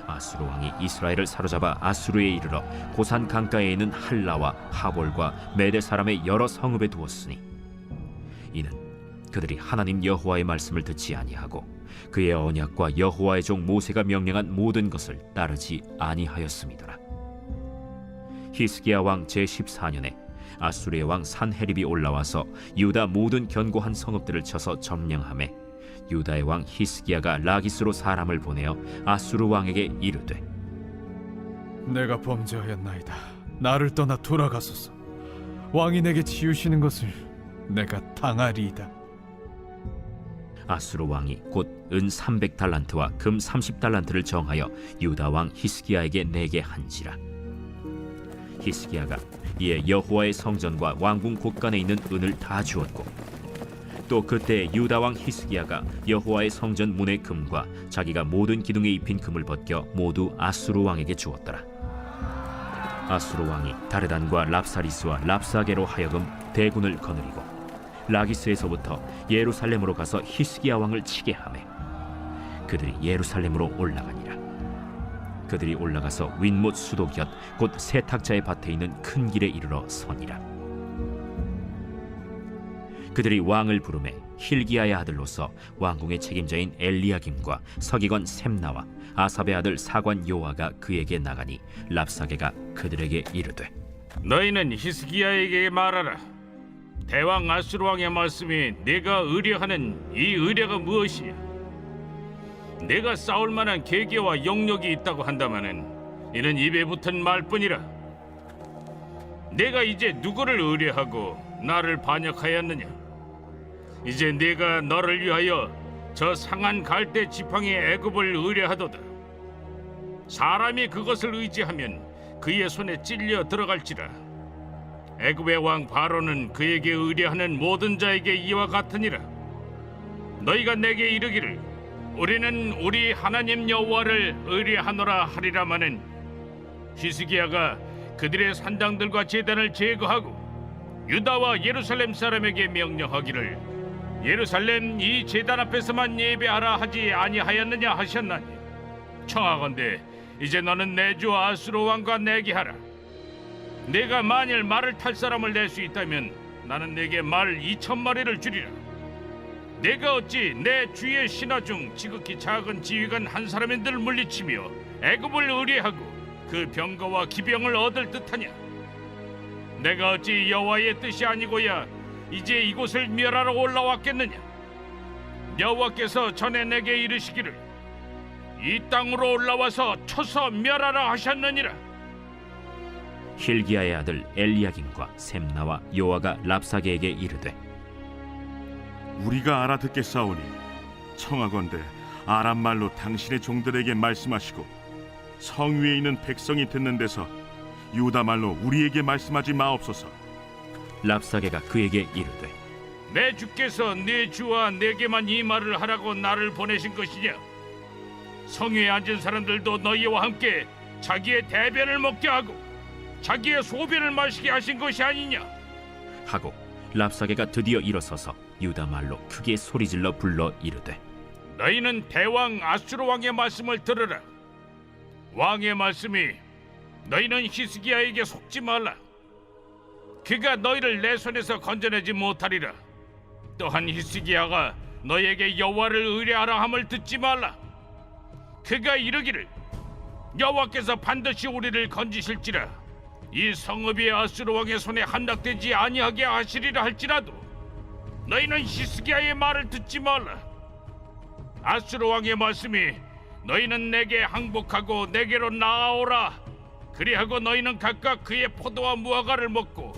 아수르 왕이 이스라엘을 사로잡아 아수르에 이르러 고산 강가에 있는 할라와 하볼과 메대 사람의 여러 성읍에 두었으니 이는 그들이 하나님 여호와의 말씀을 듣지 아니하고 그의 언약과 여호와의 종 모세가 명령한 모든 것을 따르지 아니하였음이더라. 히스기야 왕 제14년에 아수르의 왕 산헤립이 올라와서 유다 모든 견고한 성읍들을 쳐서 점령하매 유다의 왕 히스기야가 라기스로 사람을 보내어 아수르 왕에게 이르되 내가 범죄하였나이다. 나를 떠나 돌아가소서. 왕이 내게 지으시는 것을 내가 당하리이다. 아수르 왕이 곧 은 300달란트와 금 30달란트를 정하여 유다 왕 히스기야에게 내게 한지라. 히스기야가 이에 여호와의 성전과 왕궁 곳간에 있는 은을 다 주었고 또 그때 유다 왕 히스기야가 여호와의 성전 문의 금과 자기가 모든 기둥에 입힌 금을 벗겨 모두 아수르 왕에게 주었더라. 아수르 왕이 다르단과 랍사리스와 랍사게로 하여금 대군을 거느리고 라기스에서부터 예루살렘으로 가서 히스기야 왕을 치게 하매 그들이 예루살렘으로 올라가니라. 그들이 올라가서 윗못 수도곁 곧 세탁자의 밭에 있는 큰 길에 이르러 서니라. 그들이 왕을 부르매 힐기야의 아들로서 왕궁의 책임자인 엘리야김과 서기관 셈나와 아삽의 아들 사관 요아가 그에게 나가니 랍사게가 그들에게 이르되 너희는 히스기야에게 말하라. 대왕 아수르 왕의 말씀이 내가 의뢰하는 이 의뢰가 무엇이냐? 내가 싸울 만한 계계와 영역이 있다고 한다마는 이는 입에 붙은 말뿐이라. 내가 이제 누구를 의뢰하고 나를 반역하였느냐? 이제 내가 너를 위하여 저 상한 갈대 지팡이의 애굽을 의뢰하도다. 사람이 그것을 의지하면 그의 손에 찔려 들어갈지라. 애굽의 왕 바로는 그에게 의뢰하는 모든 자에게 이와 같으니라. 너희가 내게 이르기를 우리는 우리 하나님 여호와를 의뢰하노라 하리라마는 히스기야가 그들의 산당들과 제단을 제거하고 유다와 예루살렘 사람에게 명령하기를 예루살렘 이 제단 앞에서만 예배하라 하지 아니하였느냐 하셨나니 청하건대 이제 너는 내 주 아수르 왕과 내게 하라. 내가 만일 말을 탈 사람을 낼 수 있다면 나는 내게 말 2,000마리를 주리라. 내가 어찌 내 주의 신하 중 지극히 작은 지휘관 한 사람인들 물리치며 애굽을 의뢰하고 그 병거와 기병을 얻을 듯하냐? 내가 어찌 여호와의 뜻이 아니고야 이제 이곳을 멸하러 올라왔겠느냐? 여호와께서 전에 내게 이르시기를 이 땅으로 올라와서 쳐서 멸하라 하셨느니라. 힐기야의 아들 엘리야김과 셈나와 요아가 랍사게에게 이르되 우리가 알아듣겠사오니 청하건대 아람 말로 당신의 종들에게 말씀하시고 성 위에 있는 백성이 듣는 데서 유다 말로 우리에게 말씀하지 마옵소서. 랍사게가 그에게 이르되 내 주께서 네 주와 내게만 이 말을 하라고 나를 보내신 것이냐? 성위에 앉은 사람들도 너희와 함께 자기의 대변을 먹게 하고 자기의 소변을 마시게 하신 것이 아니냐? 하고 랍사게가 드디어 일어서서 유다 말로 크게 소리질러 불러 이르되 너희는 대왕 아수르 왕의 말씀을 들으라. 왕의 말씀이 너희는 히스기야에게 속지 말라. 그가 너희를 내 손에서 건져내지 못하리라. 또한 히스기야가 너희에게 여호와를 의뢰하라 함을 듣지 말라. 그가 이르기를 여호와께서 반드시 우리를 건지실지라 이 성읍이 아수르 왕의 손에 함락되지 아니하게 하시리라 할지라도 너희는 히스기야의 말을 듣지 말라. 아수르 왕의 말씀이 너희는 내게 항복하고 내게로 나아오라. 그리하고 너희는 각각 그의 포도와 무화과를 먹고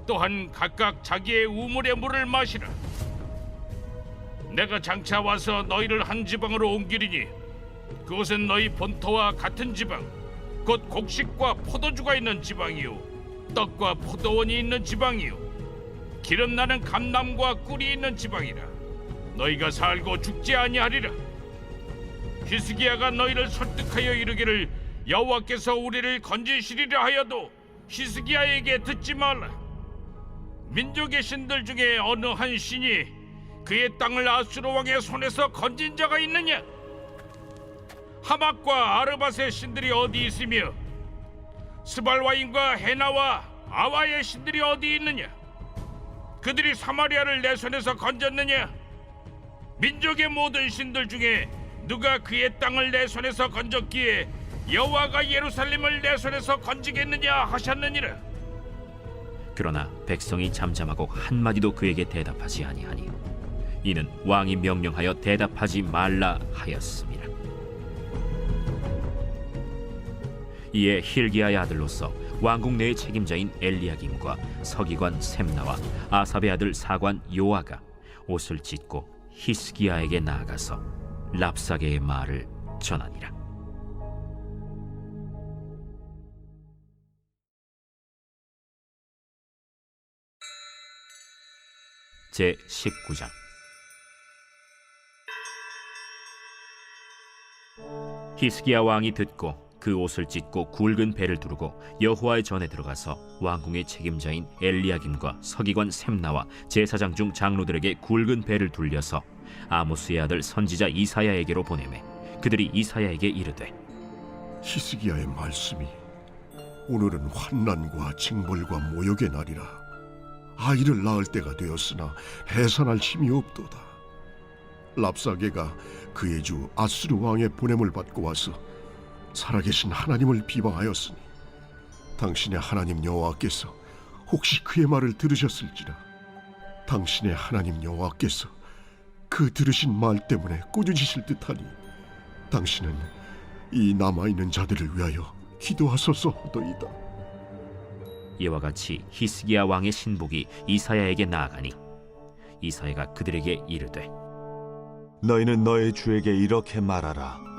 또한 각각 자기의 우물의 물을 마시라. 내가 장차 와서 너희를 한 지방으로 옮기리니 그곳은 너희 본토와 같은 지방 곧 곡식과 포도주가 있는 지방이요 떡과 포도원이 있는 지방이요 기름 나는 감람과 꿀이 있는 지방이라. 너희가 살고 죽지 아니하리라. 히스기야가 너희를 설득하여 이르기를 여호와께서 우리를 건지시리라 하여도 히스기야에게 듣지 말라. 민족의 신들 중에 어느 한 신이 그의 땅을 아수르 왕의 손에서 건진 자가 있느냐? 하맛과 아르밧의 신들이 어디 있으며 스발와임과 헤나와 아와의 신들이 어디 있느냐? 그들이 사마리아를 내 손에서 건졌느냐? 민족의 모든 신들 중에 누가 그의 땅을 내 손에서 건졌기에 여호와가 예루살렘을 내 손에서 건지겠느냐 하셨느니라. 그러나 백성이 잠잠하고 한마디도 그에게 대답하지 아니하니 이는 왕이 명령하여 대답하지 말라 하였습니다. 이에 힐기야의 아들로서 왕궁 내의 책임자인 엘리야김과 서기관 셈나와 아삽의 아들 사관 요아가 옷을 찢고 히스기야에게 나아가서 랍사게의 말을 전하니라. 제 19장. 히스기야 왕이 듣고 그 옷을 찢고 굵은 배를 두르고 여호와의 전에 들어가서 왕궁의 책임자인 엘리야김과 서기관 셈나와 제사장 중 장로들에게 굵은 배를 둘려서 아모스의 아들 선지자 이사야에게로 보내매 그들이 이사야에게 이르되 히스기야의 말씀이 오늘은 환난과 징벌과 모욕의 날이라. 아이를 낳을 때가 되었으나 해산할 힘이 없도다. 랍사게가 그의 주 아수르 왕의 보냄을 받고 와서 살아계신 하나님을 비방하였으니 당신의 하나님 여호와께서 혹시 그의 말을 들으셨을지라. 당신의 하나님 여호와께서 그 들으신 말 때문에 꾸짖으실 듯하니 당신은 이 남아있는 자들을 위하여 기도하소서이다. 이와 같이 히스기야 왕의 신복이 이사야에게 나아가니 이사야가 그들에게 이르되 너희는 너의 주에게 이렇게 말하라.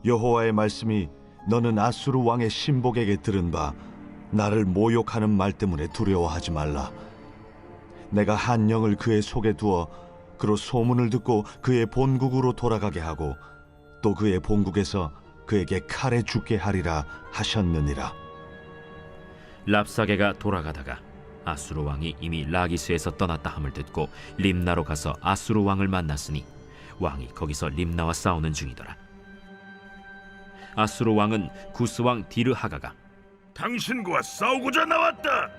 여호와의 말씀이 너는 아수르 왕의 신복에게 들은 바 나를 모욕하는 말 때문에 두려워하지 말라. 내가 한 영을 그의 속에 두어 그로 소문을 듣고 그의 본국으로 돌아가게 하고 또 그의 본국에서 그에게 칼에 죽게 하리라 하셨느니라. 랍사게가 돌아가다가 아수르 왕이 이미 라기스에서 떠났다 함을 듣고 림나로 가서 아수르 왕을 만났으니 왕이 거기서 림나와 싸우는 중이더라. 아수르 왕은 구스 왕 디르하가가 당신과 싸우고자 나왔다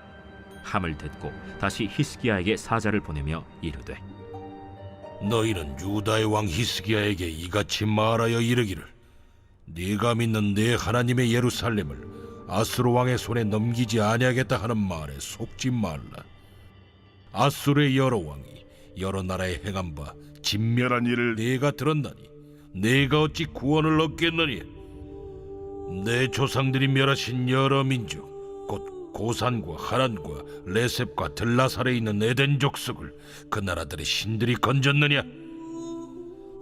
함을 듣고 다시 히스기야에게 사자를 보내며 이르되 너희는 유다의 왕 히스기야에게 이같이 말하여 이르기를 네가 믿는 네 하나님의 예루살렘을 아수르 왕의 손에 넘기지 아니하겠다 하는 말에 속지 말라. 아수르의 여러 왕이 여러 나라에 행한 바 진멸한 일을 네가 들었나니 네가 어찌 구원을 얻겠느냐? 내 조상들이 멸하신 여러 민족 곧 고산과 하란과 레셉과 들라살에 있는 에덴 족속을 그 나라들의 신들이 건졌느냐?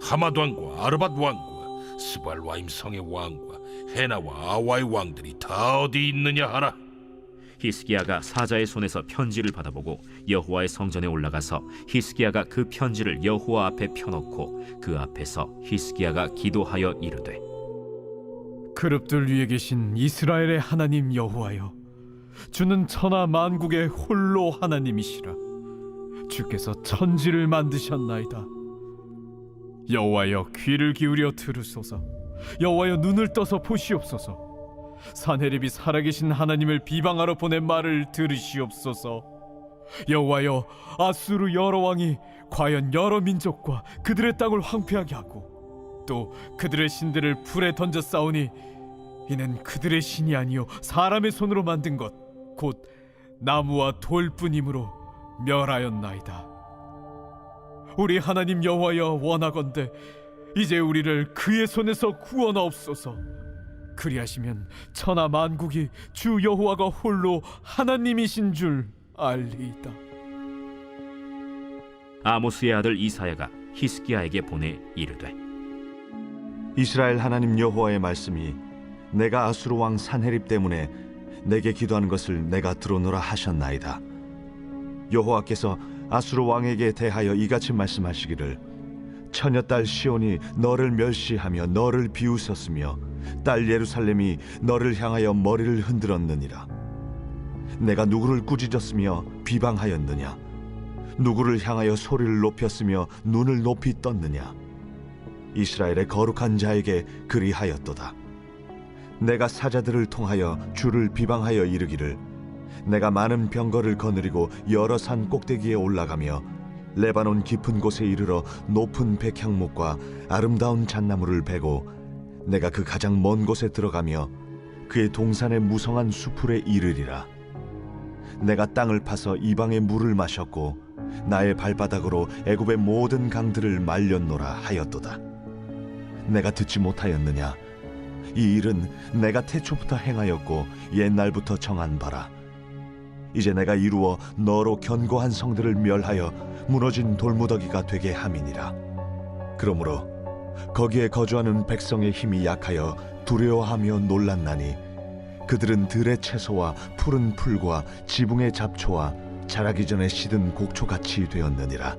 하맛 왕과 아르밧 왕과 스발와임 성의 왕과 헤나와 아와의 왕들이 다 어디 있느냐 하라. 히스기야가 사자의 손에서 편지를 받아보고 여호와의 성전에 올라가서 히스기야가 그 편지를 여호와 앞에 펴놓고 그 앞에서 히스기야가 기도하여 이르되 그룹들 위에 계신 이스라엘의 하나님 여호와여, 주는 천하 만국의 홀로 하나님이시라. 주께서 천지를 만드셨나이다. 여호와여, 귀를 기울여 들으소서. 여호와여, 눈을 떠서 보시옵소서. 산헤립이 살아계신 하나님을 비방하러 보낸 말을 들으시옵소서. 여호와여, 아수르 여러 왕이 과연 여러 민족과 그들의 땅을 황폐하게 하고 또 그들의 신들을 불에 던져 싸우니 이는 그들의 신이 아니요 사람의 손으로 만든 것 곧 나무와 돌뿐이므로 멸하였나이다. 우리 하나님 여호와여, 원하건대 이제 우리를 그의 손에서 구원하옵소서. 그리하시면 천하 만국이 주 여호와가 홀로 하나님이신 줄 알리이다. 아모스의 아들 이사야가 히스기야에게 보내 이르되 이스라엘 하나님 여호와의 말씀이 내가 아수르 왕 산헤립 때문에 내게 기도하는 것을 내가 들어노라 하셨나이다. 여호와께서 아수르 왕에게 대하여 이같이 말씀하시기를 처녀딸 시온이 너를 멸시하며 너를 비웃었으며 딸 예루살렘이 너를 향하여 머리를 흔들었느니라. 내가 누구를 꾸짖었으며 비방하였느냐? 누구를 향하여 소리를 높였으며 눈을 높이 떴느냐? 이스라엘의 거룩한 자에게 그리하였도다. 내가 사자들을 통하여 주를 비방하여 이르기를 내가 많은 병거를 거느리고 여러 산 꼭대기에 올라가며 레바논 깊은 곳에 이르러 높은 백향목과 아름다운 잣나무를 베고 내가 그 가장 먼 곳에 들어가며 그의 동산의 무성한 수풀에 이르리라. 내가 땅을 파서 이방의 물을 마셨고 나의 발바닥으로 애굽의 모든 강들을 말렸노라 하였도다. 내가 듣지 못하였느냐? 이 일은 내가 태초부터 행하였고 옛날부터 정한 바라. 이제 내가 이루어 너로 견고한 성들을 멸하여 무너진 돌무더기가 되게 함이니라. 그러므로 거기에 거주하는 백성의 힘이 약하여 두려워하며 놀랐나니 그들은 들의 채소와 푸른 풀과 지붕의 잡초와 자라기 전에 시든 곡초같이 되었느니라.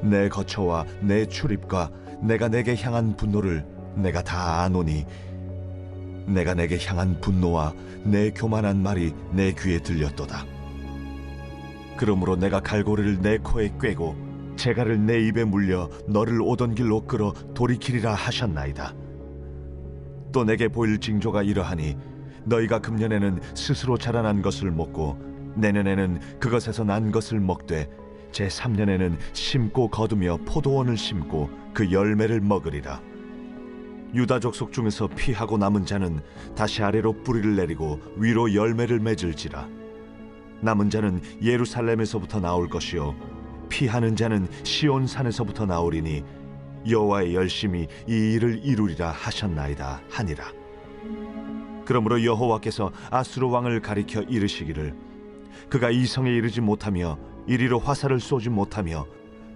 내 거처와 내 출입과 내가 내게 향한 분노를 내가 다 아노니 내가 내게 향한 분노와 내 교만한 말이 내 귀에 들렸도다. 그러므로 내가 갈고리를 내 코에 꿰고 재갈을 내 입에 물려 너를 오던 길로 끌어 돌이키리라 하셨나이다. 또 내게 보일 징조가 이러하니 너희가 금년에는 스스로 자라난 것을 먹고 내년에는 그것에서 난 것을 먹되 제3년에는 심고 거두며 포도원을 심고 그 열매를 먹으리라. 유다 족속 중에서 피하고 남은 자는 다시 아래로 뿌리를 내리고 위로 열매를 맺을지라. 남은 자는 예루살렘에서부터 나올 것이요 피하는 자는 시온 산에서부터 나오리니 여호와의 열심히 이 일을 이루리라 하셨나이다 하니라. 그러므로 여호와께서 아수르 왕을 가리켜 이르시기를 그가 이 성에 이르지 못하며 이리로 화살을 쏘지 못하며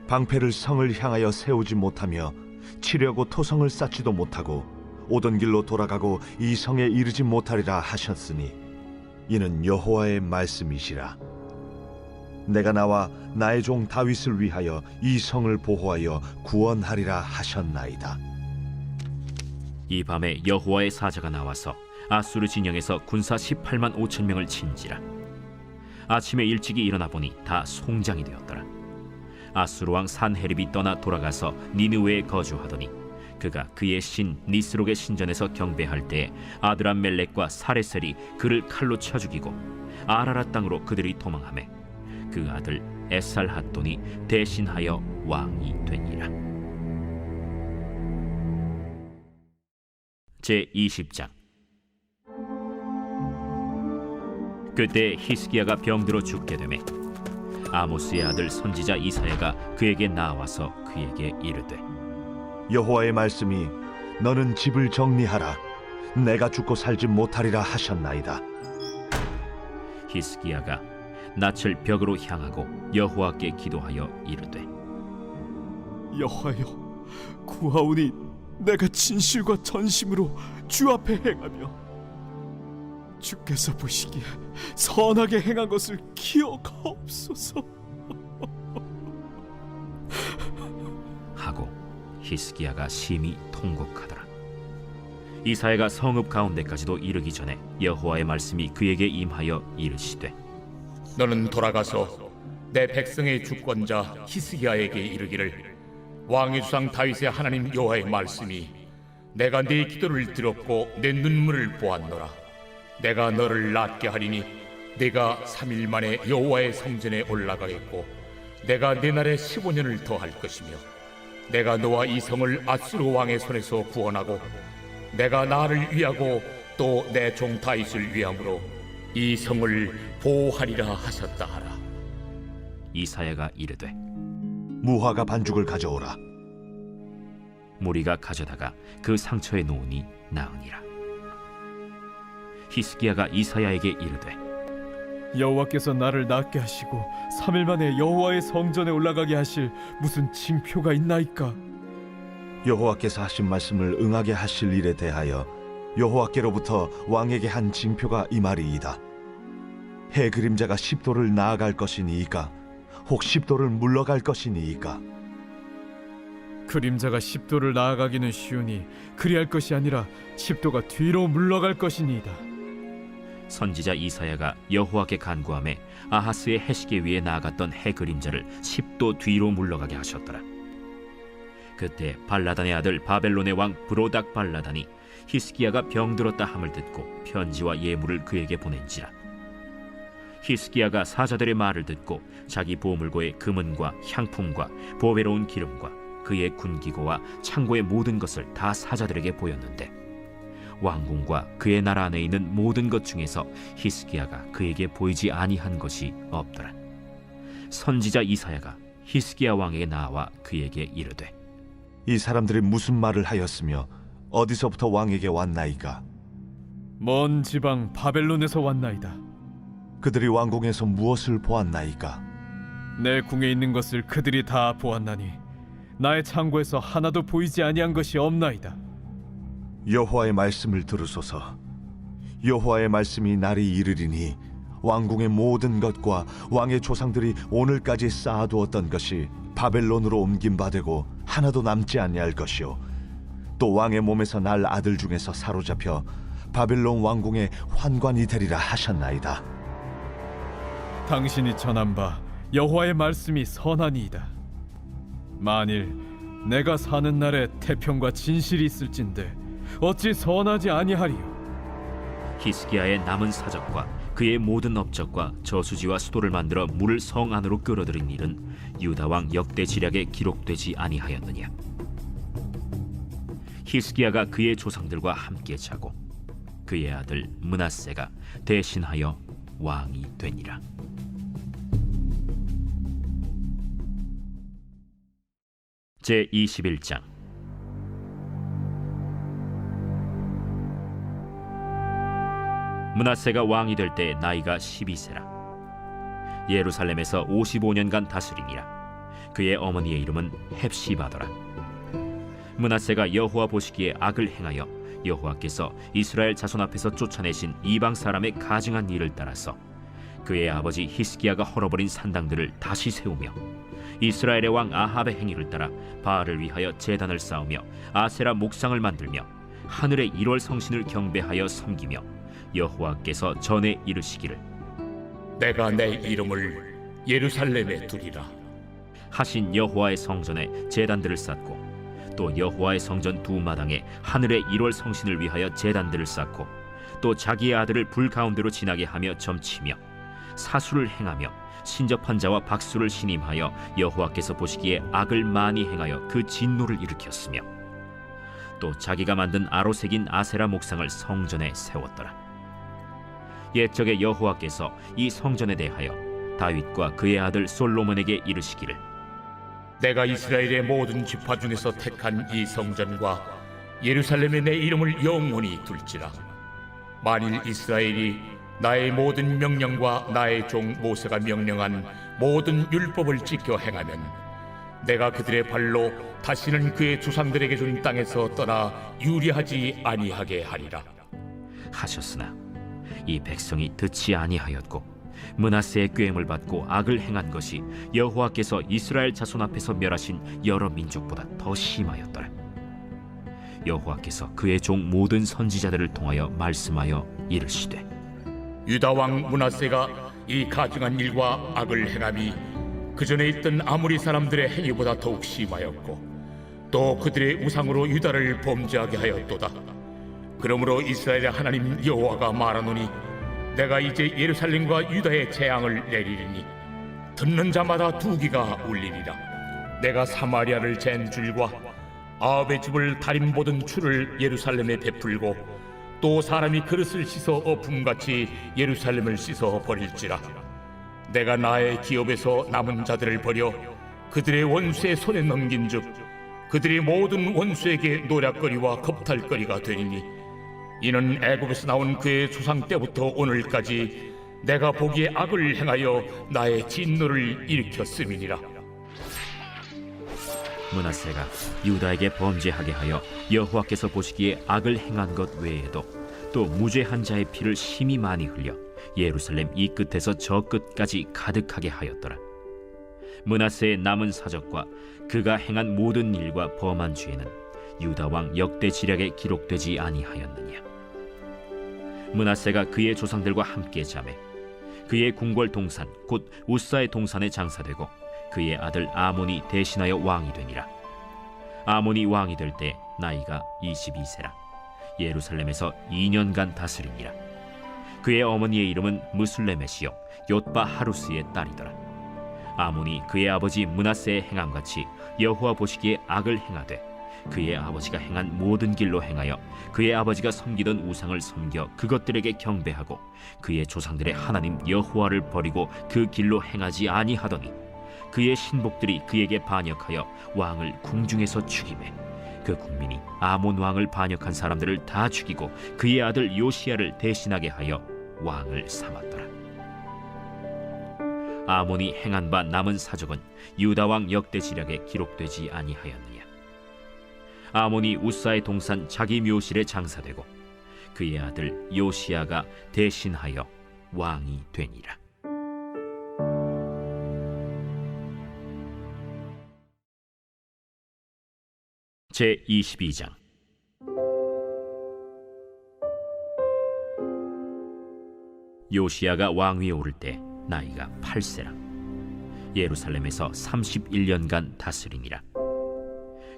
방패를 성을 향하여 세우지 못하며 치려고 토성을 쌓지도 못하고 오던 길로 돌아가고 이 성에 이르지 못하리라 하셨으니 이는 여호와의 말씀이시라. 내가 나와 나의 종 다윗을 위하여 이 성을 보호하여 구원하리라 하셨나이다. 이 밤에 여호와의 사자가 나와서 아수르 진영에서 군사 18만 5천 명을 친지라. 아침에 일찍이 일어나 보니 다 송장이 되었더라. 아수르 왕 산헤립이 떠나 돌아가서 니느웨에 거주하더니 그가 그의 신 니스록의 신전에서 경배할 때에 아드람멜렉과 사레셀이 그를 칼로 쳐 죽이고 아라라 땅으로 그들이 도망하매 그 아들 에살핫돈이 대신하여 왕이 되니라. 제20장. 그때 히스기야가 병들어 죽게 되매 아모스의 아들 선지자 이사야가 그에게 나와서 그에게 이르되, 여호와의 말씀이 너는 집을 정리하라. 내가 죽고 살지 못하리라 하셨나이다. 히스기야가 낯을 벽으로 향하고 여호와께 기도하여 이르되, 여호와여, 구하오니 내가 진실과 전심으로 주 앞에 행하며 주께서 보시기에 선하게 행한 것을 기억하옵소서. 하고 히스기야가 심히 통곡하더라. 이사야가 성읍 가운데까지도 이르기 전에 여호와의 말씀이 그에게 임하여 이르시되, 너는 돌아가서 내 백성의 주권자 히스기야에게 이르기를, 왕의 주상 다윗의 하나님 여호와의 말씀이 내가 네 기도를 들었고 내 눈물을 보았노라. 내가 너를 낫게 하리니 내가 3일 만에 여호와의 성전에 올라가겠고 내가 내 날에 15년을 더할 것이며 내가 너와 이 성을 아수르 왕의 손에서 구원하고 내가 나를 위하고 또 내 종 다윗을 위함으로 이 성을 보호하리라 하셨다 하라. 이사야가 이르되, 무화과 반죽을 가져오라. 무리가 가져다가 그 상처에 놓으니 나으니라. 히스기야가 이사야에게 이르되, 여호와께서 나를 낫게 하시고 3일 만에 여호와의 성전에 올라가게 하실 무슨 징표가 있나이까? 여호와께서 하신 말씀을 응하게 하실 일에 대하여 여호와께로부터 왕에게 한 징표가 이 말이이다. 해 그림자가 10도를 나아갈 것이니이까? 혹 10도를 물러갈 것이니이까? 그림자가 10도를 나아가기는 쉬우니 그리할 것이 아니라 10도가 뒤로 물러갈 것이니이다. 선지자 이사야가 여호와께 간구하매 아하스의 해시계 위에 나아갔던 해 그림자를 10도 뒤로 물러가게 하셨더라. 그때 발라단의 아들 바벨론의 왕 브로닥 발라단이 히스기야가 병들었다 함을 듣고 편지와 예물을 그에게 보낸지라. 히스기야가 사자들의 말을 듣고 자기 보물고의 금은과 향품과 보배로운 기름과 그의 군기고와 창고의 모든 것을 다 사자들에게 보였는데 왕궁과 그의 나라 안에 있는 모든 것 중에서 히스기야가 그에게 보이지 아니한 것이 없더라. 선지자 이사야가 히스기야 왕에게 나와 그에게 이르되, 이 사람들이 무슨 말을 하였으며 어디서부터 왕에게 왔나이까? 먼 지방 바벨론에서 왔나이다. 그들이 왕궁에서 무엇을 보았나이까? 내 궁에 있는 것을 그들이 다 보았나니 나의 창고에서 하나도 보이지 아니한 것이 없나이다. 여호와의 말씀을 들으소서. 여호와의 말씀이 날이 이르리니 왕궁의 모든 것과 왕의 조상들이 오늘까지 쌓아두었던 것이 바벨론으로 옮김바되고 하나도 남지 아니할 것이요 또 왕의 몸에서 날 아들 중에서 사로잡혀 바벨론 왕궁의 환관이 되리라 하셨나이다. 당신이 전한 바 여호와의 말씀이 선하니이다. 만일 내가 사는 날에 태평과 진실이 있을진데 어찌 선하지 아니하리요? 히스기야의 남은 사적과 그의 모든 업적과 저수지와 수도를 만들어 물을 성 안으로 끌어들인 일은 유다 왕 역대 지략에 기록되지 아니하였느냐? 히스기야가 그의 조상들과 함께 자고 그의 아들 므낫세가 대신하여 왕이 되니라. 제21장. 므낫세가 왕이 될 때 나이가 12세라. 예루살렘에서 55년간 다스리니라. 그의 어머니의 이름은 헵시바더라. 므낫세가 여호와 보시기에 악을 행하여 여호와께서 이스라엘 자손 앞에서 쫓아내신 이방 사람의 가증한 일을 따라서 그의 아버지 히스기야가 헐어버린 산당들을 다시 세우며 이스라엘의 왕 아합의 행위를 따라 바알을 위하여 제단을 쌓으며 아세라 목상을 만들며 하늘의 1월 성신을 경배하여 섬기며 여호와께서 전에 이르시기를 내가 내 이름을 예루살렘에 두리라 하신 여호와의 성전에 제단들을 쌓고 또 여호와의 성전 두 마당에 하늘의 1월 성신을 위하여 제단들을 쌓고 또 자기의 아들을 불 가운데로 지나게 하며 점치며 사수를 행하며 신접한 자와 박수를 신임하여 여호와께서 보시기에 악을 많이 행하여 그 진노를 일으켰으며 또 자기가 만든 아로 새긴 아세라 목상을 성전에 세웠더라. 옛적에 여호와께서 이 성전에 대하여 다윗과 그의 아들 솔로몬에게 이르시기를 내가 이스라엘의 모든 지파 중에서 택한 이 성전과 예루살렘에 내 이름을 영원히 둘지라. 만일 이스라엘이 나의 모든 명령과 나의 종 모세가 명령한 모든 율법을 지켜 행하면 내가 그들의 발로 다시는 그의 조상들에게 준 땅에서 떠나 유리하지 아니하게 하리라 하셨으나 이 백성이 듣지 아니하였고 므낫세의 꾀임을 받고 악을 행한 것이 여호와께서 이스라엘 자손 앞에서 멸하신 여러 민족보다 더 심하였더라. 여호와께서 그의 종 모든 선지자들을 통하여 말씀하여 이르시되 유다 왕 므낫세가 이 가증한 일과 악을 행함이 그 전에 있던 아모리 사람들의 행위보다 더욱 심하였고 또 그들의 우상으로 유다를 범죄하게 하였도다. 그러므로 이스라엘의 하나님 여호와가 말하노니 내가 이제 예루살렘과 유다의 재앙을 내리리니 듣는 자마다 두기가 울리리라. 내가 사마리아를 잰 줄과 아합의 집을 다림 보던 추를 예루살렘에 베풀고 또 사람이 그릇을 씻어 어품같이 예루살렘을 씻어 버릴지라. 내가 나의 기업에서 남은 자들을 버려 그들의 원수의 손에 넘긴즉 그들이 모든 원수에게 노략거리와 겁탈거리가 되리니 이는 애굽에서 나온 그의 조상 때부터 오늘까지 내가 보기에 악을 행하여 나의 진노를 일으켰음이니라. 므낫세가 유다에게 범죄하게 하여 여호와께서 보시기에 악을 행한 것 외에도 또 무죄한 자의 피를 심히 많이 흘려 예루살렘 이 끝에서 저 끝까지 가득하게 하였더라. 므낫세의 남은 사적과 그가 행한 모든 일과 범한 죄는 유다 왕 역대 지략에 기록되지 아니하였느냐. 므낫세가 그의 조상들과 함께 자매 그의 궁궐 동산 곧 우사의 동산에 장사되고 그의 아들 아몬이 대신하여 왕이 되니라. 아몬이 왕이 될 때 나이가 22세라 예루살렘에서 2년간 다스리니라. 그의 어머니의 이름은 무술레메시요 옅바 하루스의 딸이더라. 아몬이 그의 아버지 므낫세의 행함같이 여호와 보시기에 악을 행하되 그의 아버지가 행한 모든 길로 행하여 그의 아버지가 섬기던 우상을 섬겨 그것들에게 경배하고 그의 조상들의 하나님 여호와를 버리고 그 길로 행하지 아니하더니 그의 신복들이 그에게 반역하여 왕을 궁중에서 죽이매 그 국민이 아몬 왕을 반역한 사람들을 다 죽이고 그의 아들 요시야를 대신하게 하여 왕을 삼았더라. 아몬이 행한 바 남은 사적은 유다 왕 역대 지략에 기록되지 아니하였느냐. 아몬이 우사의 동산 자기 묘실에 장사되고 그의 아들 요시야가 대신하여 왕이 되니라. 제22장. 요시야가 왕위에 오를 때 나이가 8세라 예루살렘에서 31년간 다스리니라.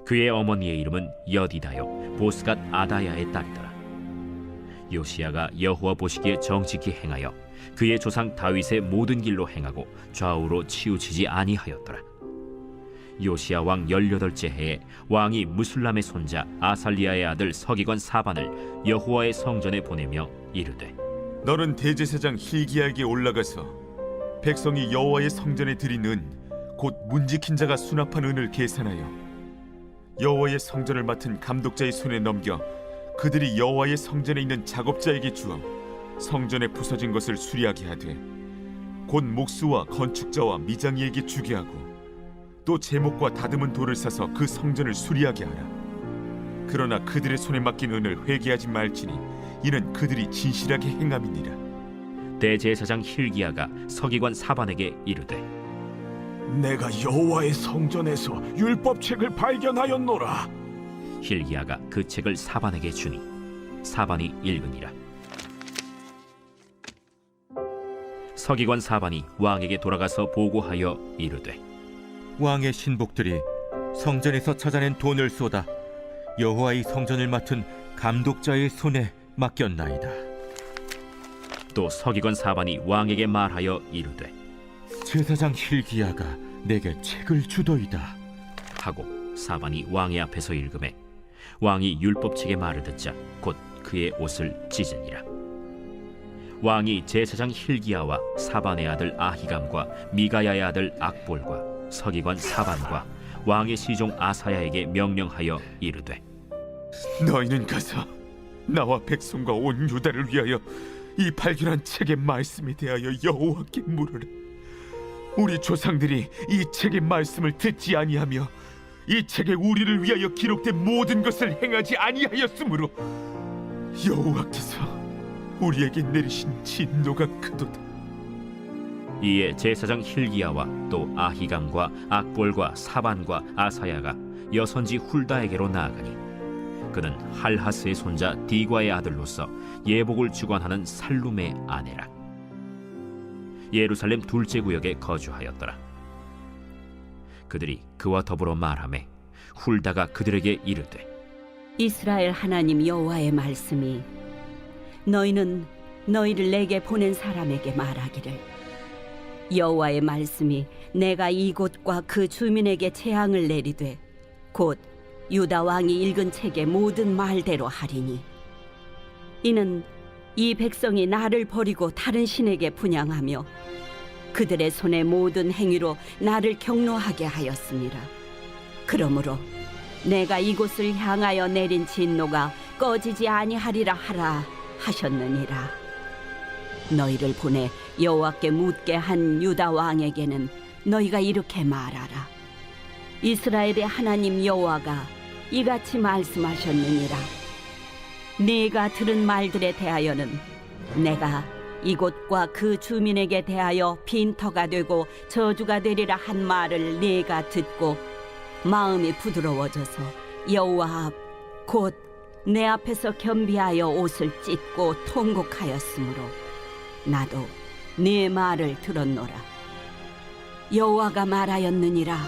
그의 어머니의 이름은 여디다요 보스갓 아다야의 딸이더라. 요시야가 여호와 보시기에 정직히 행하여 그의 조상 다윗의 모든 길로 행하고 좌우로 치우치지 아니하였더라. 요시야 왕 18째 해에 왕이 무술람의 손자 아살리아의 아들 서기관 사반을 여호와의 성전에 보내며 이르되 너는 대제사장 hil기야에게 올라가서 백성이 여호와의 성전에 드린 은 곧 문지킨 자가 수납한 은을 계산하여 여호와의 성전을 맡은 감독자의 손에 넘겨 그들이 여호와의 성전에 있는 작업자에게 주어 성전에 부서진 것을 수리하게 하되 곧 목수와 건축자와 미장이에게 주게 하고 또 제목과 다듬은 돌을 사서 그 성전을 수리하게 하라. 그러나 그들의 손에 맡긴 은을 회개하지 말지니 이는 그들이 진실하게 행함이니라. 대제사장 hil기야가 서기관 사반에게 이르되 내가 여호와의 성전에서 율법책을 발견하였노라. hil기야가 그 책을 사반에게 주니 사반이 읽으니라. 서기관 사반이 왕에게 돌아가서 보고하여 이르되 왕의 신복들이 성전에서 찾아낸 돈을 쏟아 여호와의 성전을 맡은 감독자의 손에 맡겼나이다. 또 서기관 사반이 왕에게 말하여 이르되 제사장 hil기야가 내게 책을 주더이다 하고 사반이 왕의 앞에서 읽음에 왕이 율법책에 말을 듣자 곧 그의 옷을 찢으니라. 왕이 제사장 힐기야와 사반의 아들 아히감과 미가야의 아들 악볼과 서기관 사반과 왕의 시종 아사야에게 명령하여 이르되, 너희는 가서 나와 백성과 온 유다를 위하여 이 발견한 책의 말씀에 대하여 여호와께 물으라. 우리 조상들이 이 책의 말씀을 듣지 아니하며 이 책에 우리를 위하여 기록된 모든 것을 행하지 아니하였으므로 여호와께서 우리에게 내리신 진노가 크도다. 이에 제사장 힐기야와 또 아히감과 악볼과 사반과 아사야가 여선지 훌다에게로 나아가니 그는 할하스의 손자 디과의 아들로서 예복을 주관하는 살룸의 아내라. 예루살렘 둘째 구역에 거주하였더라. 그들이 그와 더불어 말하매 훌다가 그들에게 이르되, 이스라엘 하나님 여호와의 말씀이 너희는 너희를 내게 보낸 사람에게 말하기를, 여호와의 말씀이 내가 이곳과 그 주민에게 재앙을 내리되 곧 유다 왕이 읽은 책의 모든 말대로 하리니, 이는 이 백성이 나를 버리고 다른 신에게 분향하며 그들의 손의 모든 행위로 나를 경노하게 하였습니다. 그러므로 내가 이곳을 향하여 내린 진노가 꺼지지 아니하리라 하라 하셨느니라. 너희를 보내 여호와께 묻게 한 유다 왕에게는 너희가 이렇게 말하라. 이스라엘의 하나님 여호와가 이같이 말씀하셨느니라. 네가 들은 말들에 대하여는 내가 이곳과 그 주민에게 대하여 빈터가 되고 저주가 되리라 한 말을 네가 듣고 마음이 부드러워져서 여호와 앞 곧 내 앞에서 겸비하여 옷을 찢고 통곡하였으므로 나도 네 말을 들었노라. 여호와가 말하였느니라.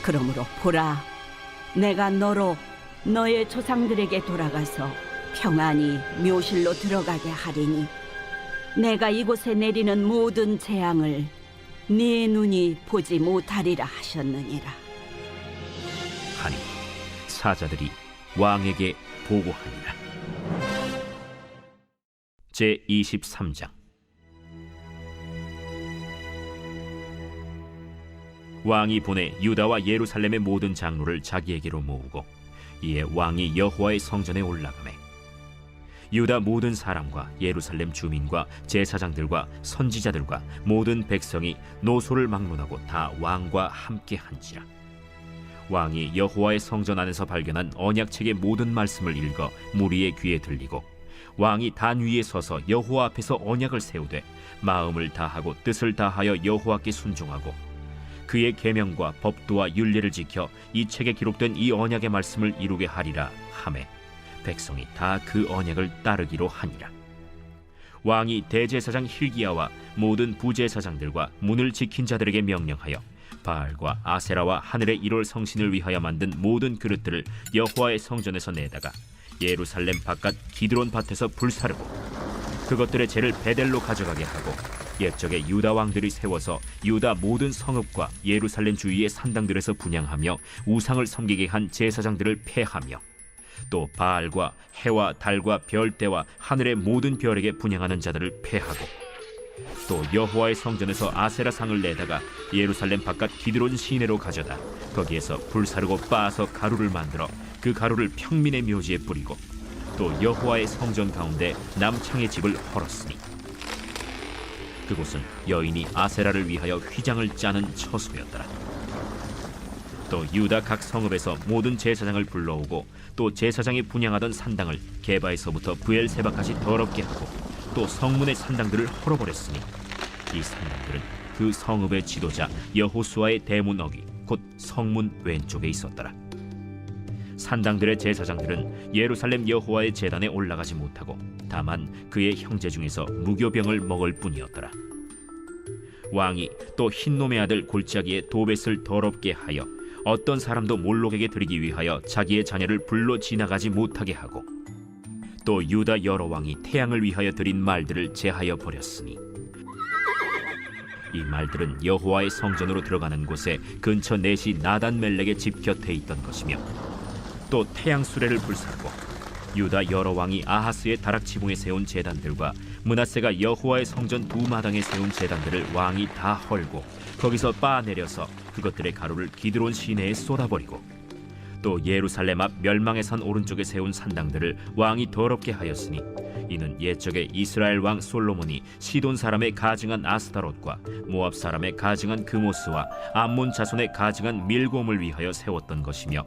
그러므로 보라, 내가 너로 너의 조상들에게 돌아가서 평안히 묘실로 들어가게 하리니 내가 이곳에 내리는 모든 재앙을 네 눈이 보지 못하리라 하셨느니라. 하니 사자들이 왕에게 보고하니라. 제23장. 왕이 보내 유다와 예루살렘의 모든 장로를 자기에게로 모으고 이에 왕이 여호와의 성전에 올라가매 유다 모든 사람과 예루살렘 주민과 제사장들과 선지자들과 모든 백성이 노소를 막론하고 다 왕과 함께 한지라. 왕이 여호와의 성전 안에서 발견한 언약책의 모든 말씀을 읽어 무리의 귀에 들리고 왕이 단 위에 서서 여호와 앞에서 언약을 세우되 마음을 다하고 뜻을 다하여 여호와께 순종하고 그의 계명과 법도와 율례를 지켜 이 책에 기록된 이 언약의 말씀을 이루게 하리라 하매 백성이 다 그 언약을 따르기로 하니라. 왕이 대제사장 힐기야와 모든 부제사장들과 문을 지킨 자들에게 명령하여 바알과 아세라와 하늘의 1월 성신을 위하여 만든 모든 그릇들을 여호와의 성전에서 내다가 예루살렘 바깥 기드론 밭에서 불사르고 그것들의 재를 베델로 가져가게 하고 옛적에 유다 왕들이 세워서 유다 모든 성읍과 예루살렘 주위의 산당들에서 분향하며 우상을 섬기게 한 제사장들을 폐하며 또 바알과 해와 달과 별대와 하늘의 모든 별에게 분향하는 자들을 폐하고 또 여호와의 성전에서 아세라 상을 내다가 예루살렘 바깥 기드론 시내로 가져다 거기에서 불사르고 빻아서 가루를 만들어 그 가루를 평민의 묘지에 뿌리고 또 여호와의 성전 가운데 남창의 집을 헐었으니 그곳은 여인이 아세라를 위하여 휘장을 짜는 처소였더라. 또 유다 각 성읍에서 모든 제사장을 불러오고 또 제사장이 분향하던 산당을 게바에서부터 브엘세바까지 더럽게 하고 또 성문의 산당들을 헐어버렸으니 이 산당들은 그 성읍의 지도자 여호수아의 대문 어귀 곧 성문 왼쪽에 있었더라. 산당들의 제사장들은 예루살렘 여호와의 제단에 올라가지 못하고 다만 그의 형제 중에서 무교병을 먹을 뿐이었더라. 왕이 또 흰놈의 아들 골짜기에 도벳을 더럽게 하여 어떤 사람도 몰록에게 드리기 위하여 자기의 자녀를 불러 지나가지 못하게 하고 또 유다 여러 왕이 태양을 위하여 드린 말들을 제하여 버렸으니 이 말들은 여호와의 성전으로 들어가는 곳에 근처 넷이 나단 멜렉의 집 곁에 있던 것이며 또 태양 수레를 불사르고 유다 여러 왕이 아하스의 다락 지붕에 세운 제단들과 므낫세가 여호와의 성전 두 마당에 세운 제단들을 왕이 다 헐고 거기서 빻아내려서 그것들의 가루를 기드론 시내에 쏟아버리고 또 예루살렘 앞 멸망의 산 오른쪽에 세운 산당들을 왕이 더럽게 하였으니 이는 옛적에 이스라엘 왕 솔로몬이 시돈 사람의 가증한 아스타롯과 모압 사람의 가증한 그모스와 암몬 자손의 가증한 밀곰을 위하여 세웠던 것이며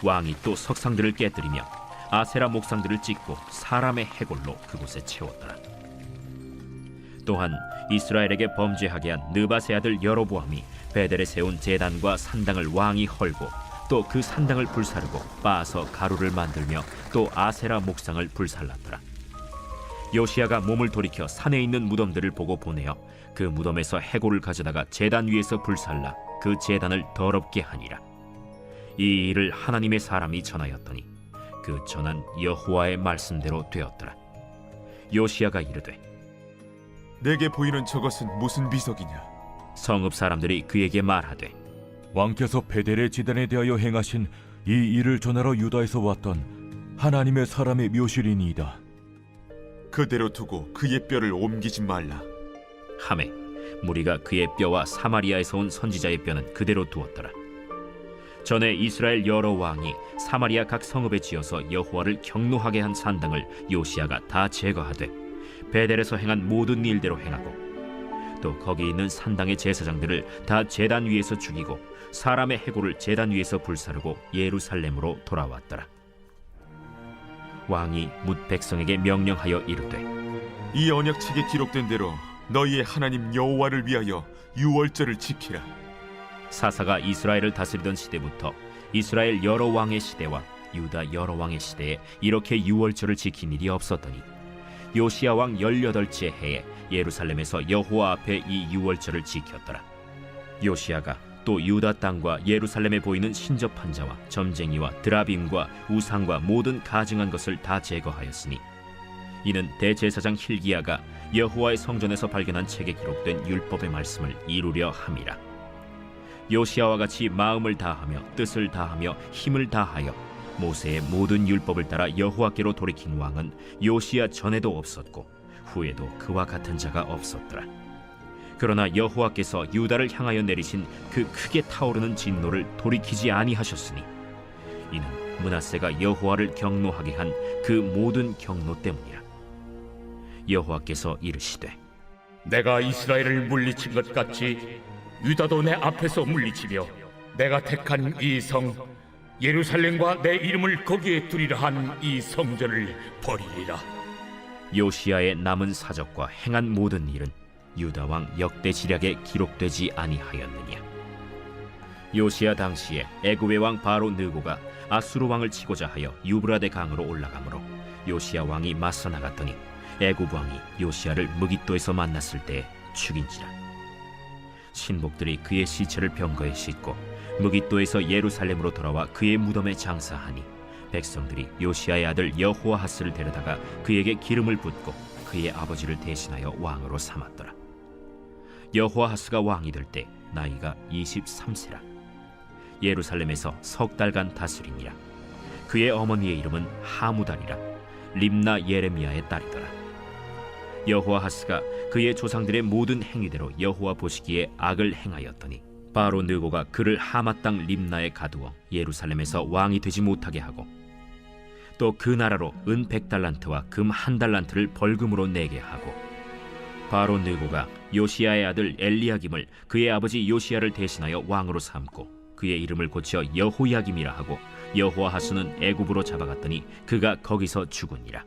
왕이 또 석상들을 깨뜨리며 아세라 목상들을 찍고 사람의 해골로 그곳에 채웠더라. 또한 이스라엘에게 범죄하게 한 느바세 아들 여로보암이 베델에 세운 제단과 산당을 왕이 헐고 또 그 산당을 불사르고 빻아서 가루를 만들며 또 아세라 목상을 불살랐더라. 요시야가 몸을 돌이켜 산에 있는 무덤들을 보고 보내어 그 무덤에서 해골을 가져다가 제단 위에서 불살라 그 제단을 더럽게 하니라. 이 일을 하나님의 사람이 전하였더니 그 전한 여호와의 말씀대로 되었더라. 요시야가 이르되 내게 보이는 저것은 무슨 비석이냐? 성읍 사람들이 그에게 말하되 왕께서 베델의 지단에 대하여 행하신 이 일을 전하러 유다에서 왔던 하나님의 사람의 묘실이니이다. 그대로 두고 그의 뼈를 옮기지 말라. 하매 무리가 그의 뼈와 사마리아에서 온 선지자의 뼈는 그대로 두었더라. 전에 이스라엘 여러 왕이 사마리아 각 성읍에 지어서 여호와를 경노하게 한 산당을 요시야가 다 제거하되 베델에서 행한 모든 일대로 행하고 또 거기 있는 산당의 제사장들을 다 제단 위에서 죽이고 사람의 해골을 제단 위에서 불사르고 예루살렘으로 돌아왔더라. 왕이 뭇 백성에게 명령하여 이르되 이 언약책에 기록된 대로 너희의 하나님 여호와를 위하여 유월절을 지키라. 사사가 이스라엘을 다스리던 시대부터 이스라엘 여러 왕의 시대와 유다 여러 왕의 시대에 이렇게 유월절을 지킨 일이 없었더니 요시야 왕 18째 해에 예루살렘에서 여호와 앞에 이 유월절을 지켰더라. 요시야가 또 유다 땅과 예루살렘에 보이는 신접한 자와 점쟁이와 드라빔과 우상과 모든 가증한 것을 다 제거하였으니 이는 대제사장 hil기야가 여호와의 성전에서 발견한 책에 기록된 율법의 말씀을 이루려 함이라. 요시야와 같이 마음을 다하며 뜻을 다하며 힘을 다하여 모세의 모든 율법을 따라 여호와께로 돌이킨 왕은 요시야 전에도 없었고 후에도 그와 같은 자가 없었더라. 그러나 여호와께서 유다를 향하여 내리신 그 크게 타오르는 진노를 돌이키지 아니하셨으니 이는 므낫세가 여호와를 경노하게 한 그 모든 경노 때문이라. 여호와께서 이르시되 내가 이스라엘을 물리친 것 같이 유다도 내 앞에서 물리치며 내가 택한 이 성 예루살렘과 내 이름을 거기에 두리라 한 이 성전을 버리리라. 요시야의 남은 사적과 행한 모든 일은 유다 왕 역대지략에 기록되지 아니하였느냐. 요시야 당시에 애굽의 왕 바로 느고가 아수르 왕을 치고자 하여 유브라데 강으로 올라가므로 요시야 왕이 맞서 나갔더니 애굽 왕이 요시야를 무깃도에서 만났을 때에 죽인지라. 신복들이 그의 시체를 병거에 싣고 무깃도에서 예루살렘으로 돌아와 그의 무덤에 장사하니 백성들이 요시야의 아들 여호아하스를 데려다가 그에게 기름을 붓고 그의 아버지를 대신하여 왕으로 삼았더라. 여호아하스가 왕이 될 때 나이가 23세라. 예루살렘에서 석 달간 다스리니라. 그의 어머니의 이름은 하무달이라. 림나 예레미야의 딸이더라. 여호아하스가 그의 조상들의 모든 행위대로 여호와 보시기에 악을 행하였더니 바로 느고가 그를 하마 땅 림나에 가두어 예루살렘에서 왕이 되지 못하게 하고 또 그 나라로 은 100달란트와 금 1달란트를 벌금으로 내게 하고 바로 느고가 요시야의 아들 엘리야김을 그의 아버지 요시야를 대신하여 왕으로 삼고 그의 이름을 고쳐 여호야김이라 하고 여호아하스는 애굽으로 잡아갔더니 그가 거기서 죽으니라.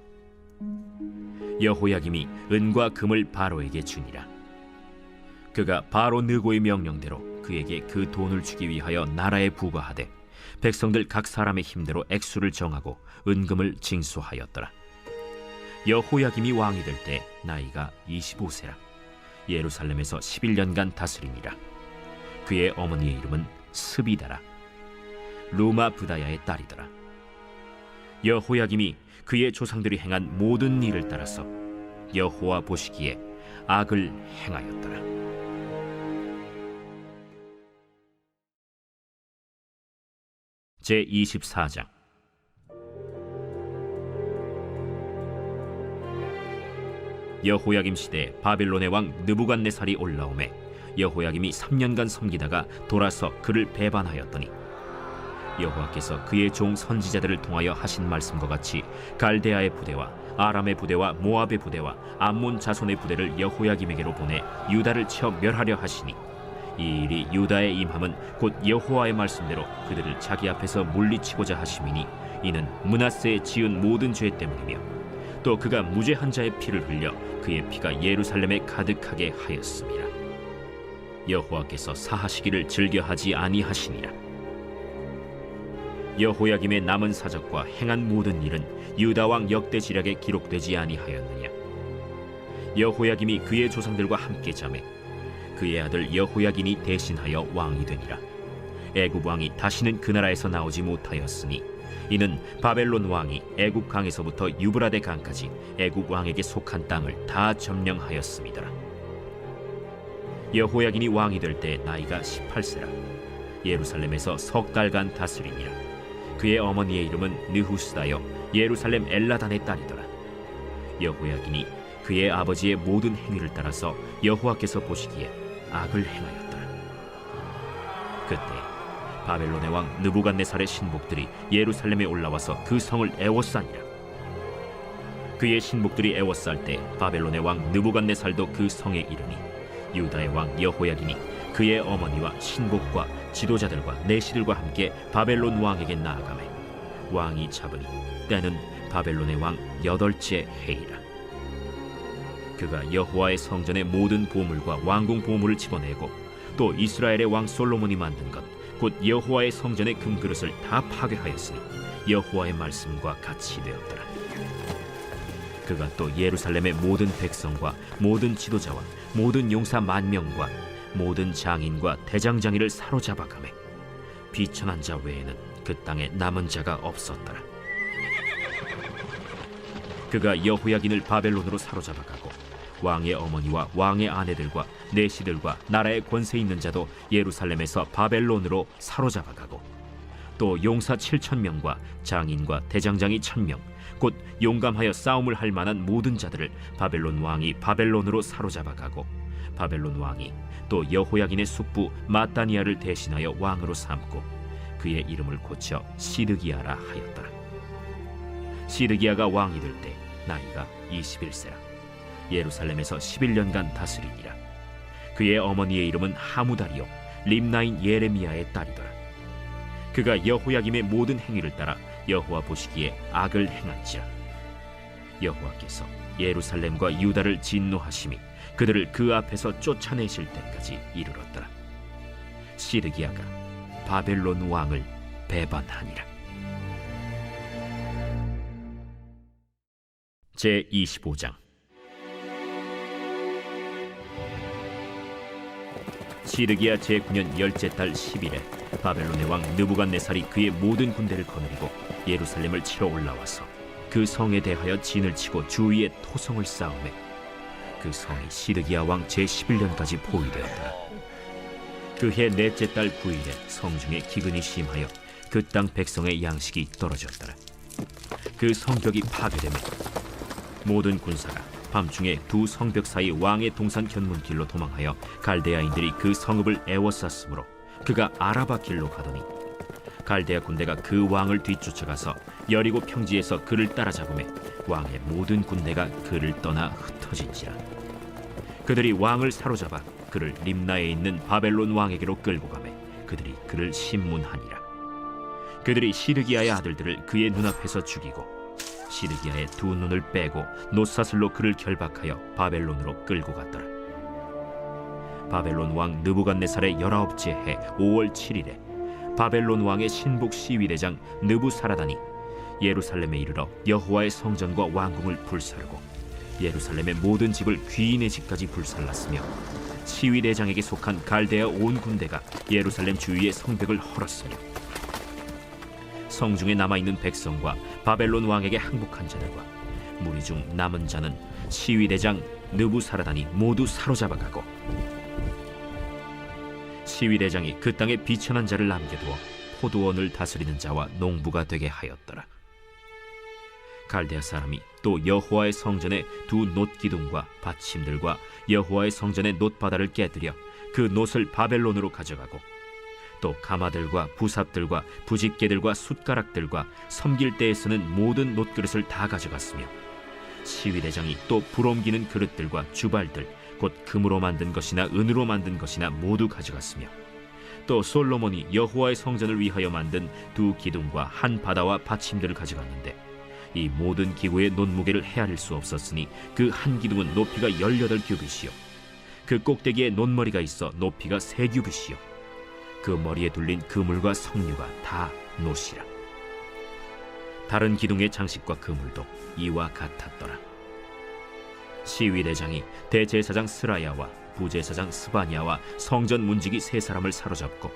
여호야김이 은과 금을 바로에게 주니라. 그가 바로 느고의 명령대로 그에게 그 돈을 주기 위하여 나라에 부과하되 백성들 각 사람의 힘대로 액수를 정하고 은금을 징수하였더라. 여호야김이 왕이 될 때 나이가 25세라. 예루살렘에서 11년간 다스리니라. 그의 어머니의 이름은 스비다라. 루마 부다야의 딸이더라. 여호야김이 그의 조상들이 행한 모든 일을 따라서 여호와 보시기에 악을 행하였더라. 제24장. 여호야김 시대에 바벨론의 왕 느부갓네살이 올라오매 여호야김이 3년간 섬기다가 돌아서 그를 배반하였더니 여호와께서 그의 종 선지자들을 통하여 하신 말씀과 같이 갈대아의 부대와 아람의 부대와 모압의 부대와 암몬 자손의 부대를 여호야김에게로 보내 유다를 쳐 멸하려 하시니 이 일이 유다의 임함은 곧 여호와의 말씀대로 그들을 자기 앞에서 물리치고자 하심이니 이는 므낫세의 지은 모든 죄 때문이며 또 그가 무죄한 자의 피를 흘려 그의 피가 예루살렘에 가득하게 하였습니다. 여호와께서 사하시기를 즐겨하지 아니하시니라. 여호야김의 남은 사적과 행한 모든 일은 유다 왕 역대지략에 기록되지 아니하였느냐. 여호야김이 그의 조상들과 함께 잠에 그의 아들 여호야긴이 대신하여 왕이 되니라. 애굽 왕이 다시는 그 나라에서 나오지 못하였으니 이는 바벨론 왕이 애굽 강에서부터 유브라데 강까지 애굽 왕에게 속한 땅을 다 점령하였습니다. 여호야긴이 왕이 될 때 나이가 18세라. 예루살렘에서 석 달간 다스리니라. 그의 어머니의 이름은 느후스다여 예루살렘 엘라단의 딸이더라. 여호야긴이 그의 아버지의 모든 행위를 따라서 여호와께서 보시기에 악을 행하였더라. 그때 바벨론의 왕 느부갓네살의 신복들이 예루살렘에 올라와서 그 성을 애워싸니라. 그의 신복들이 애워쌀 때 바벨론의 왕 느부갓네살도 그 성에 이르니 유다의 왕 여호야긴이 그의 어머니와 신복과 지도자들과 내시들과 함께 바벨론 왕에게 나아가매 왕이 잡으니 때는 바벨론의 왕 8째 해이라. 그가 여호와의 성전의 모든 보물과 왕궁 보물을 집어내고 또 이스라엘의 왕 솔로몬이 만든 것 곧 여호와의 성전의 금그릇을 다 파괴하였으니 여호와의 말씀과 같이 되었더라. 그가 또 예루살렘의 모든 백성과 모든 지도자와 모든 용사 10,000명과 모든 장인과 대장장이를 사로잡아가매 비천한 자 외에는 그 땅에 남은 자가 없었더라. 그가 여호야긴을 바벨론으로 사로잡아가고 왕의 어머니와 왕의 아내들과 내시들과 나라의 권세 있는 자도 예루살렘에서 바벨론으로 사로잡아가고 또 용사 7,000명과 장인과 대장장이 1,000명 곧 용감하여 싸움을 할 만한 모든 자들을 바벨론 왕이 바벨론으로 사로잡아가고 바벨론 왕이 또 여호야긴의 숙부 마따니아를 대신하여 왕으로 삼고 그의 이름을 고쳐 시드기야라 하였더라. 시드기야가 왕이 될 때 나이가 21세라. 예루살렘에서 11년간 다스리니라. 그의 어머니의 이름은 하무다리요 림나인 예레미야의 딸이더라. 그가 여호야김의 모든 행위를 따라 여호와 보시기에 악을 행한지라. 여호와께서 예루살렘과 유다를 진노하심이 그들을 그 앞에서 쫓아내실 때까지 이르렀더라. 시드기야가 바벨론 왕을 배반하니라. 제25장. 시드기야 제9년 10째 달 10일에 바벨론의 왕 느부갓네살이 그의 모든 군대를 거느리고 예루살렘을 치러 올라와서 그 성에 대하여 진을 치고 주위에 토성을 쌓으매 그 성이 시드기야 왕 제11년까지 포위되었더라. 그해 넷째 달 9일에 성중에 기근이 심하여 그 땅 백성의 양식이 떨어졌더라. 그 성벽이 파괴되며 모든 군사가 밤중에 두 성벽 사이 왕의 동산 견문길로 도망하여 갈대아인들이 그 성읍을 애워쌌으므로 그가 아라바 길로 가더니 갈대아 군대가 그 왕을 뒤쫓아가서 여리고 평지에서 그를 따라잡으매 왕의 모든 군대가 그를 떠나 흩어진지라. 그들이 왕을 사로잡아 그를 림나에 있는 바벨론 왕에게로 끌고 가매 그들이 그를 심문하니라. 그들이 시드기야의 아들들을 그의 눈앞에서 죽이고 시드기야의 두 눈을 빼고 놋사슬로 그를 결박하여 바벨론으로 끌고 갔더라. 바벨론 왕 느부갓네살의 19째 해 5월 7일에 바벨론 왕의 신복 시위대장 느부사라단이 예루살렘에 이르러 여호와의 성전과 왕궁을 불사르고 예루살렘의 모든 집을 귀인의 집까지 불살랐으며 시위대장에게 속한 갈대아 온 군대가 예루살렘 주위의 성벽을 헐었으며 성중에 남아있는 백성과 바벨론 왕에게 항복한 자들과 무리 중 남은 자는 시위대장 느부사라단이 모두 사로잡아가고 시위대장이 그 땅에 비천한 자를 남겨두어 포도원을 다스리는 자와 농부가 되게 하였더라. 갈대아 사람이 또 여호와의 성전의 두 놋기둥과 받침들과 여호와의 성전의 놋바다를 깨뜨려 그 놋을 바벨론으로 가져가고 또 가마들과 부삽들과 부집개들과 숟가락들과 섬길 때에 쓰는 모든 놋그릇을 다 가져갔으며 시위대장이 또 불옮기는 그릇들과 주발들 곧 금으로 만든 것이나 은으로 만든 것이나 모두 가져갔으며 또 솔로몬이 여호와의 성전을 위하여 만든 두 기둥과 한 바다와 받침들을 가져갔는데 이 모든 기구의 놋무게를 헤아릴 수 없었으니 그 한 기둥은 높이가 18규빗이요 그 꼭대기에 놋머리가 있어 높이가 3규빗이요 그 머리에 둘린 그물과 석류가 다 놋이라. 다른 기둥의 장식과 그물도 이와 같았더라. 시위대장이 대제사장 스라야와 부제사장 스바냐와 성전 문지기 3사람을 사로잡고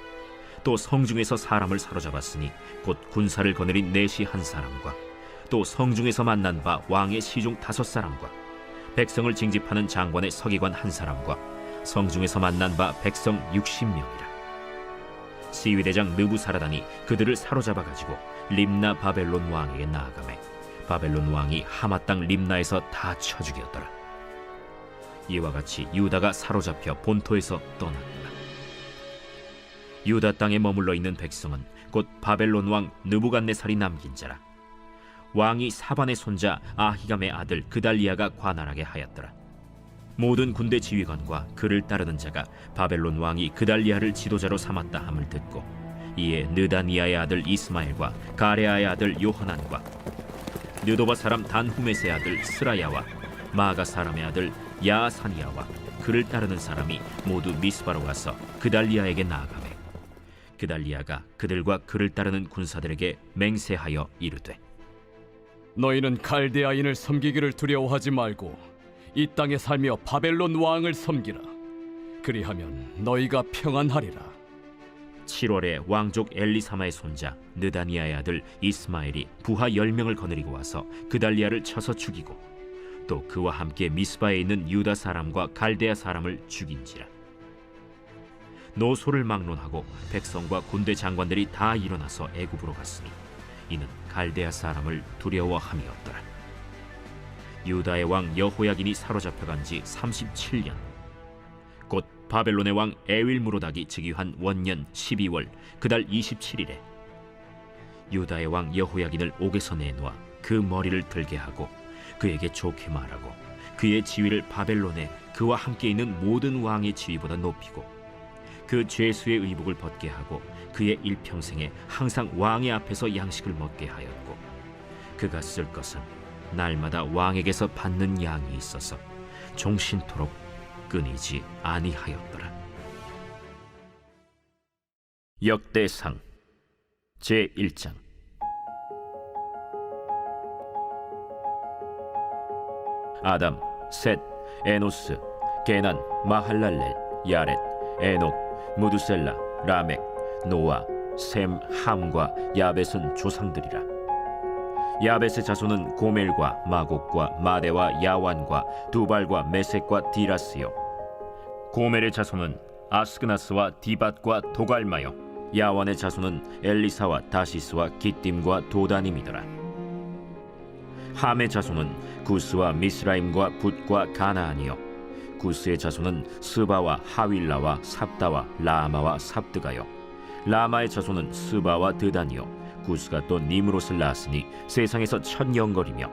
또 성중에서 사람을 사로잡았으니 곧 군사를 거느린 내시 1사람과 또 성중에서 만난 바 왕의 시중 5사람과 백성을 징집하는 장관의 서기관 1사람과 성중에서 만난 바 백성 60명이라. 시위대장 느부사라단이 그들을 사로잡아 가지고 림나 바벨론 왕에게 나아가매 바벨론 왕이 하마 땅 림나에서 다 쳐 죽였더라. 이와 같이 유다가 사로잡혀 본토에서 떠났더라. 유다 땅에 머물러 있는 백성은 곧 바벨론 왕 느부갓네살이 남긴 자라. 왕이 사반의 손자 아히감의 아들 그달리아가 관할하게 하였더라. 모든 군대 지휘관과 그를 따르는 자가 바벨론 왕이 그달리아를 지도자로 삼았다 함을 듣고 이에 느다니아의 아들 이스마엘과 가레아의 아들 요하난과 느도바 사람 단후메스의 아들 스라야와 마가 사람의 아들 야사니아와 그를 따르는 사람이 모두 미스바로 가서 그달리아에게 나아가매 그달리아가 그들과 그를 따르는 군사들에게 맹세하여 이르되 너희는 갈대아인을 섬기기를 두려워하지 말고 이 땅에 살며 바벨론 왕을 섬기라. 그리하면 너희가 평안하리라. 7월에 왕족 엘리사마의 손자 느다니아의 아들 이스마엘이 부하 10명을 거느리고 와서 그달리아를 쳐서 죽이고 또 그와 함께 미스바에 있는 유다 사람과 갈대아 사람을 죽인지라. 노소를 막론하고 백성과 군대 장관들이 다 일어나서 애굽으로 갔으니 이는 갈대아 사람을 두려워함이었더라. 유다의 왕 여호야긴이 사로잡혀간 지 37년 곧 바벨론의 왕 에윌무로닥이 즉위한 원년 12월 그달 27일에 유다의 왕 여호야긴을 옥에서 내놓아 그 머리를 들게 하고 그에게 좋게 말하고 그의 지위를 바벨론에 그와 함께 있는 모든 왕의 지위보다 높이고 그 죄수의 의복을 벗게 하고 그의 일평생에 항상 왕의 앞에서 양식을 먹게 하였고 그가 쓸 것은 날마다 왕에게서 받는 양이 있어서 종신토록 끊이지 아니하였더라. 역대상 제1장. 아담, 셋, 에노스, 게난, 마할랄렐, 야렛, 에녹, 무두셀라, 라멕, 노아, 셈, 함과 야벳은 조상들이라. 야벳의 자손은 고멜과 마곡과 마데와 야완과 두발과 메섹과 디라스요. 고멜의 자손은 아스그나스와 디밧과 도갈마요. 야완의 자손은 엘리사와 다시스와 기띔과 도다님이더라. 함의 자손은 구스와 미스라임과 붓과 가나안이요. 구스의 자손은 스바와 하윌라와 삽다와 라마와 삽드가요. 라마의 자손은 스바와 드단이요. 구스가 또 니므롯을 낳았으니 세상에서 첫 영걸이며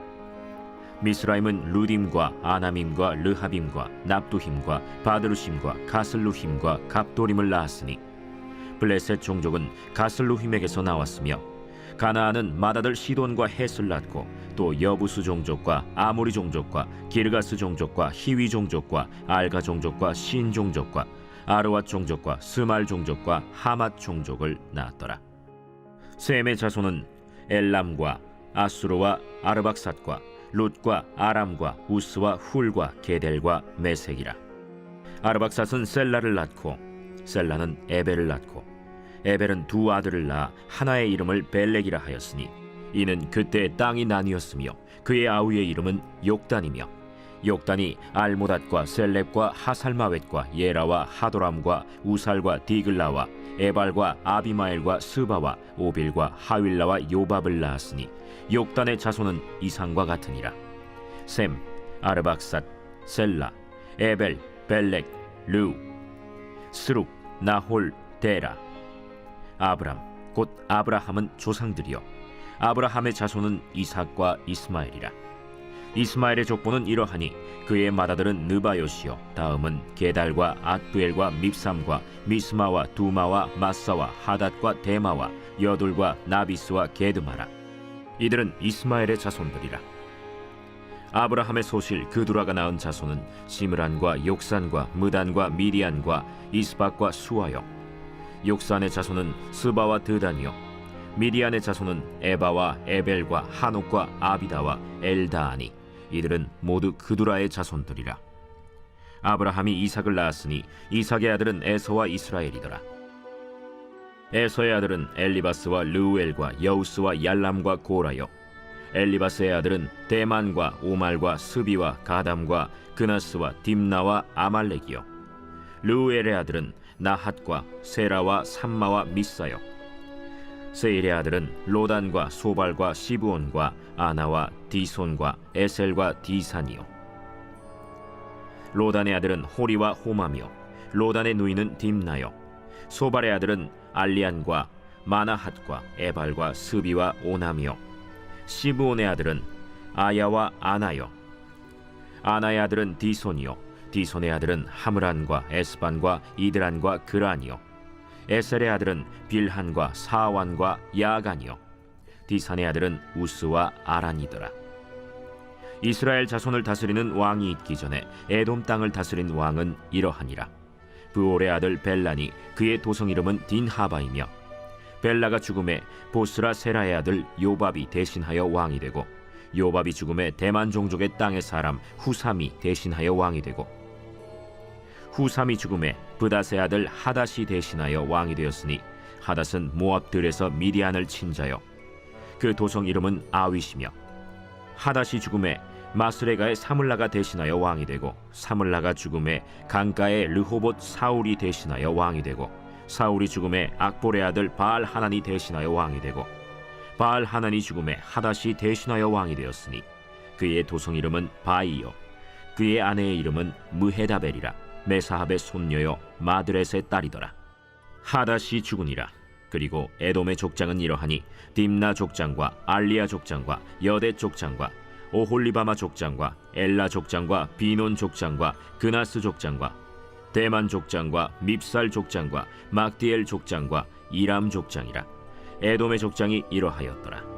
미스라임은 루딤과 아나밈과 르하빔과 납두힘과 바드루심과 가슬루힘과 갑도림을 낳았으니 블레셋 종족은 가슬루힘에게서 나왔으며 가나안은 맏아들 시돈과 헷을 낳고 또 여부스 종족과 아모리 종족과 기르가스 종족과 히위 종족과 알가 종족과 신 종족과 아르왓 종족과 스말 종족과 하맛 종족을 낳았더라. 셈의 자손은 엘람과 아수르와 아르박삿과 룻과 아람과 우스와 훌과 게델과 메색이라. 아르박삿은 셀라를 낳고 셀라는 에벨을 낳고 에벨은 두 아들을 낳아 하나의 이름을 벨렉이라 하였으니 이는 그때 땅이 나뉘었으며 그의 아우의 이름은 욕단이며 욕단이 알모닷과 셀렙과 하살마웻과 예라와 하도람과 우살과 디글라와 에발과 아비마엘과 스바와 오빌과 하윌라와 요밥을 낳았으니 욕단의 자손은 이상과 같으니라. 셈, 아르박삿, 셀라, 에벨, 벨렉, 르우, 스룩, 나홀, 데라. 아브람 곧 아브라함은 조상들이요 아브라함의 자손은 이삭과 이스마엘이라. 이스마엘의 족보는 이러하니 그의 맏아들은 느바요시요 다음은 게달과 앗두엘과 밉삼과 미스마와 두마와 마사와 하닷과 데마와 여둘과 나비스와 게드마라. 이들은 이스마엘의 자손들이라. 아브라함의 소실 그두라가 낳은 자손은 시므란과 욕산과 무단과 미디안과 이스박과 수아요. 욕산의 자손은 스바와 드단이요 미디안의 자손은 에바와 에벨과 한옥과 아비다와 엘다아니. 이들은 모두 그두라의 자손들이라. 아브라함이 이삭을 낳았으니 이삭의 아들은 에서와 이스라엘이더라. 에서의 아들은 엘리바스와 르우엘과 여우스와 얄람과 고라요. 엘리바스의 아들은 대만과 오말과 스비와 가담과 그나스와 딥나와 아말렉이요. 르우엘의 아들은 나핫과 세라와 삼마와 미사요. 세일의 아들은 로단과 소발과 시브온과 아나와 디손과 에셀과 디산이요. 로단의 아들은 호리와 호맘이요. 로단의 누이는 딥나요. 소발의 아들은 알리안과 마나핫과 에발과 스비와 오남이요. 시브온의 아들은 아야와 아나요. 아나의 아들은 디손이요. 디손의 아들은 하므란과 에스반과 이드란과 그란이요. 에셀의 아들은 빌한과 사완과 야간이요. 디산의 아들은 우스와 아란이더라. 이스라엘 자손을 다스리는 왕이 있기 전에 에돔 땅을 다스린 왕은 이러하니라. 브올의 아들 벨란이 그의 도성 이름은 딘하바이며 벨라가 죽음에 보스라 세라의 아들 요밥이 대신하여 왕이 되고 요밥이 죽음에 대만 종족의 땅의 사람 후삼이 대신하여 왕이 되고 후삼이 죽음에 브닷의 아들 하닷이 대신하여 왕이 되었으니 하닷은 모압들에서 미디안을 친 자요 그 도성 이름은 아윗이며 하닷이 죽음에 마스레가의 사물라가 대신하여 왕이 되고 사물라가 죽음에 강가의 르호봇 사울이 대신하여 왕이 되고 사울이 죽음에 악볼의 아들 바알 하난이 대신하여 왕이 되고 바알 하난이 죽음에 하닷이 대신하여 왕이 되었으니 그의 도성 이름은 바이요 그의 아내의 이름은 무헤다벨이라. 메사합의 손녀요 마드렛의 딸이더라. 하닷이 죽으니라. 그리고 에돔의 족장은 이러하니 딥나 족장과 알리아 족장과 여대 족장과 오홀리바마 족장과 엘라 족장과 비논 족장과 그나스 족장과 대만 족장과 밉살 족장과 막디엘 족장과 이람 족장이라. 에돔의 족장이 이러하였더라.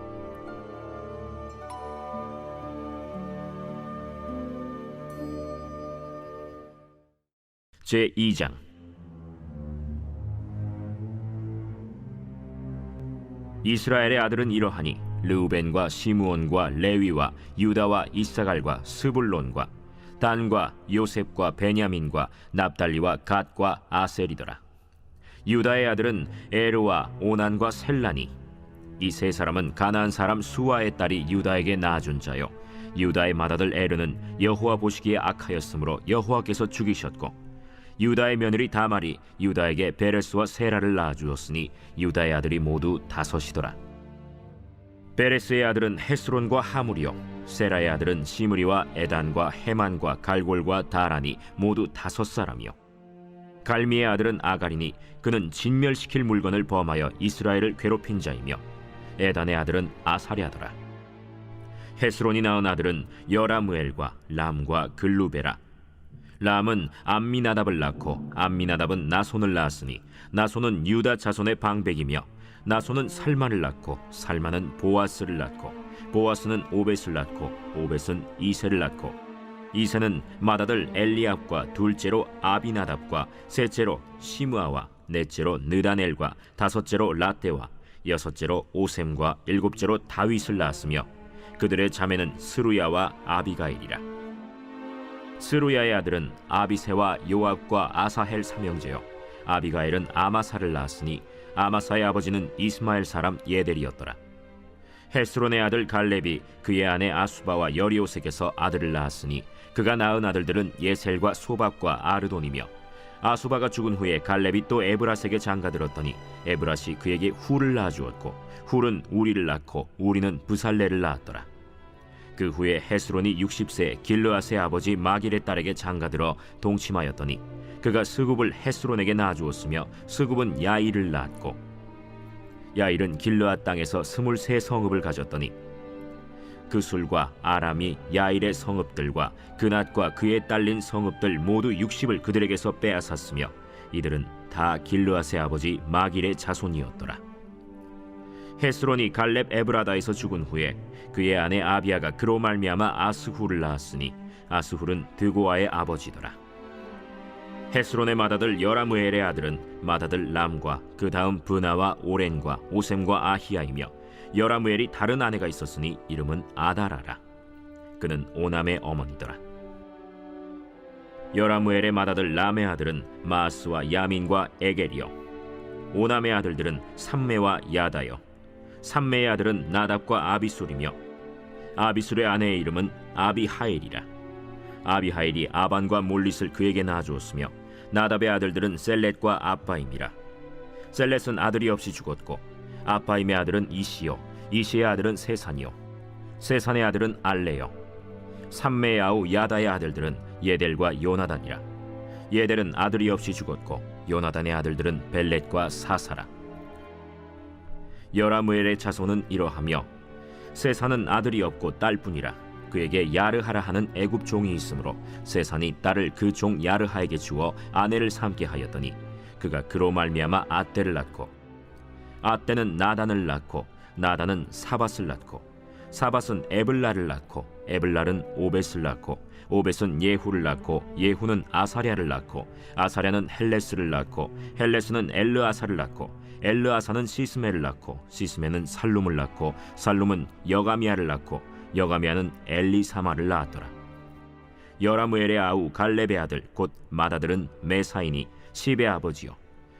제2장. 이스라엘의 아들은 이러하니 르우벤과 시므온과 레위와 유다와 이사갈과 스불론과 단과 요셉과 베냐민과 납달리와 갓과 아셀이더라. 유다의 아들은 에르와 오난과 셀라니. 이 세 사람은 가나안 사람 수아의 딸이 유다에게 낳아준 자요 유다의 맏아들 에르는 여호와 보시기에 악하였으므로 여호와께서 죽이셨고 유다의 며느리 다말이 유다에게 베레스와 세라를 낳아주었으니 유다의 아들이 모두 5이더라. 베레스의 아들은 헤스론과 하물이요 세라의 아들은 시므리와 에단과 헤만과 갈골과 다란이 모두 5사람이요 갈미의 아들은 아가리니 그는 진멸시킬 물건을 범하여 이스라엘을 괴롭힌 자이며 에단의 아들은 아사랴더라. 헤스론이 낳은 아들은 여라무엘과 람과 글루베라. 람은 암미나답을 낳고 암미나답은 나손을 낳았으니 나손은 유다 자손의 방백이며 나손은 살만을 낳고 살만은 보아스를 낳고 보아스는 오벳을 낳고 오벳은 이세를 낳고 이세는 맏아들 엘리압과 둘째로 아비나답과 셋째로 시므아와 넷째로 느다넬과 다섯째로 라떼와 여섯째로 오셈과 일곱째로 다윗을 낳았으며 그들의 자매는 스루야와 아비가일이라. 스루야의 아들은 아비세와 요압과 아사헬 삼형제요 아비가일은 아마사를 낳았으니 아마사의 아버지는 이스마엘 사람 예델이었더라. 헤스론의 아들 갈렙이 그의 아내 아수바와 여리오색에서 아들을 낳았으니 그가 낳은 아들들은 예셀과 소박과 아르돈이며 아수바가 죽은 후에 갈렙이 또 에브라스에게 장가들었더니 에브라시 그에게 훌을 낳아주었고 훌은 우리를 낳고 우리는 부살레를 낳았더라. 그 후에 헤스론이 60세 길르앗의 아버지 마길의 딸에게 장가들어 동침하였더니 그가 스굽을 헤스론에게 낳아주었으며 스굽은 야일을 낳았고 야일은 길르앗 땅에서 23성읍을 가졌더니 그술과 아람이 야일의 성읍들과 그낫과 그에 딸린 성읍들 모두 60을 그들에게서 빼앗았으며 이들은 다 길르앗의 아버지 마길의 자손이었더라. 헤스론이 갈렙 에브라다에서 죽은 후에 그의 아내 아비아가 그로 말미암아 아스훌을 낳았으니 아스훌은 드고아의 아버지더라. 헤스론의 맏아들 여라무엘의 아들은 맏아들 람과 그 다음 브나와 오렌과 오셈과 아히야이며 여라무엘이 다른 아내가 있었으니 이름은 아다라라. 그는 오남의 어머니더라. 여라무엘의 맏아들 람의 아들은 마스와 야민과 에겔이요 오남의 아들들은 삼메와 야다요 삼메의 아들은 나답과 아비술이며 아비술의 아내의 이름은 아비하일이라. 아비하일이 아반과 몰릿을 그에게 낳아주었으며 나답의 아들들은 셀렛과 아빠임이라. 셀렛은 아들이 없이 죽었고 아빠임의 아들은 이시요 이시의 아들은 세산이요 세산의 아들은 알레요 삼메의 아우 야다의 아들들은 예델과 요나단이라. 예델은 아들이 없이 죽었고 요나단의 아들들은 벨렛과 사사라. 여라무엘의 자손은 이러하며 세산은 아들이 없고 딸뿐이라. 그에게 야르하라 하는 애굽 종이 있으므로 세산이 딸을 그 종 야르하에게 주어 아내를 삼게 하였더니 그가 그로 말미암아 아떼를 낳고 아떼는 나단을 낳고 나단은 사밧을 낳고 사밧은 에블라를 낳고 에블랄은 오벳을 낳고 오벳은 예후를 낳고 예후는 아사랴를 낳고 아사랴는 헬레스를 낳고 헬레스는 엘르아사를 낳고 엘르아사는 시스메를 낳고 시스메는 살룸을 낳고 살룸은 여가미아를 낳고 여가미아는 엘리사마를 낳았더라. 여라무엘의 아우 갈렙의 아들 곧 맏아들은 메사이니 시베의 아버지요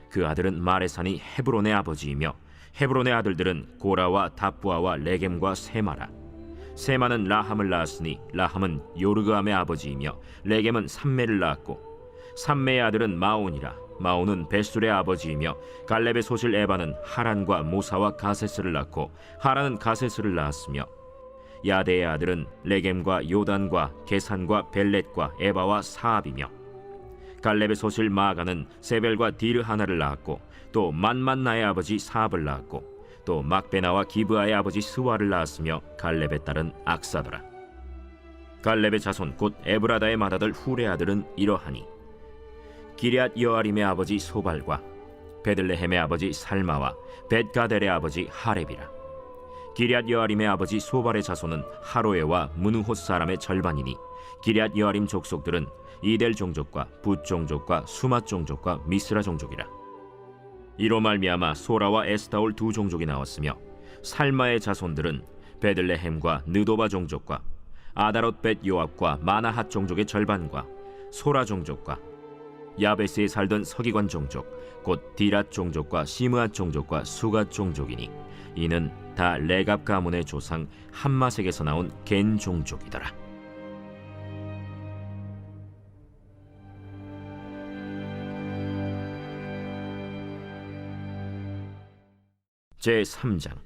그 아들은 마레산이 헤브론의 아버지이며 헤브론의 아들들은 고라와 다부아와 레겜과 세마라. 세마는 라함을 낳았으니 라함은 요르그암의 아버지이며 레겜은 삼메를 낳았고 삼메의 아들은 마온이라. 마온은 베술의 아버지이며 갈렙의 소실 에바는 하란과 모사와 가세스를 낳고 하란은 가세스를 낳았으며 야데의 아들은 레겜과 요단과 게산과 벨렛과 에바와 사압이며 갈렙의 소실 마아가는 세벨과 디르하나를 낳았고 또 만만나의 아버지 사압을 낳았고 또 막베나와 기브아의 아버지 스와를 낳았으며 갈렙의 딸은 악사더라. 갈렙의 자손 곧 에브라다의 맏아들 훌의 아들은 이러하니 기럇 여아림의 아버지 소발과 베들레헴의 아버지 살마와 벳가델의 아버지 하렙이라. 기럇 여아림의 아버지 소발의 자손은 하로에와 무느호 사람의 절반이니 기럇 여아림 족속들은 이델 종족과 붓 종족과 수맛 종족과 미스라 종족이라. 이로 말미암아 소라와 에스타올 두 종족이 나왔으며 살마의 자손들은 베들레헴과 느도바 종족과 아다롯 벳 요압과 마나핫 종족의 절반과 소라 종족과 야베스에 살던 서기관 종족 곧 디랏 종족과 시므앗 종족과 수갓 종족이니 이는 다 레갑 가문의 조상 함마색에서 나온 겐 종족이더라. 제3장.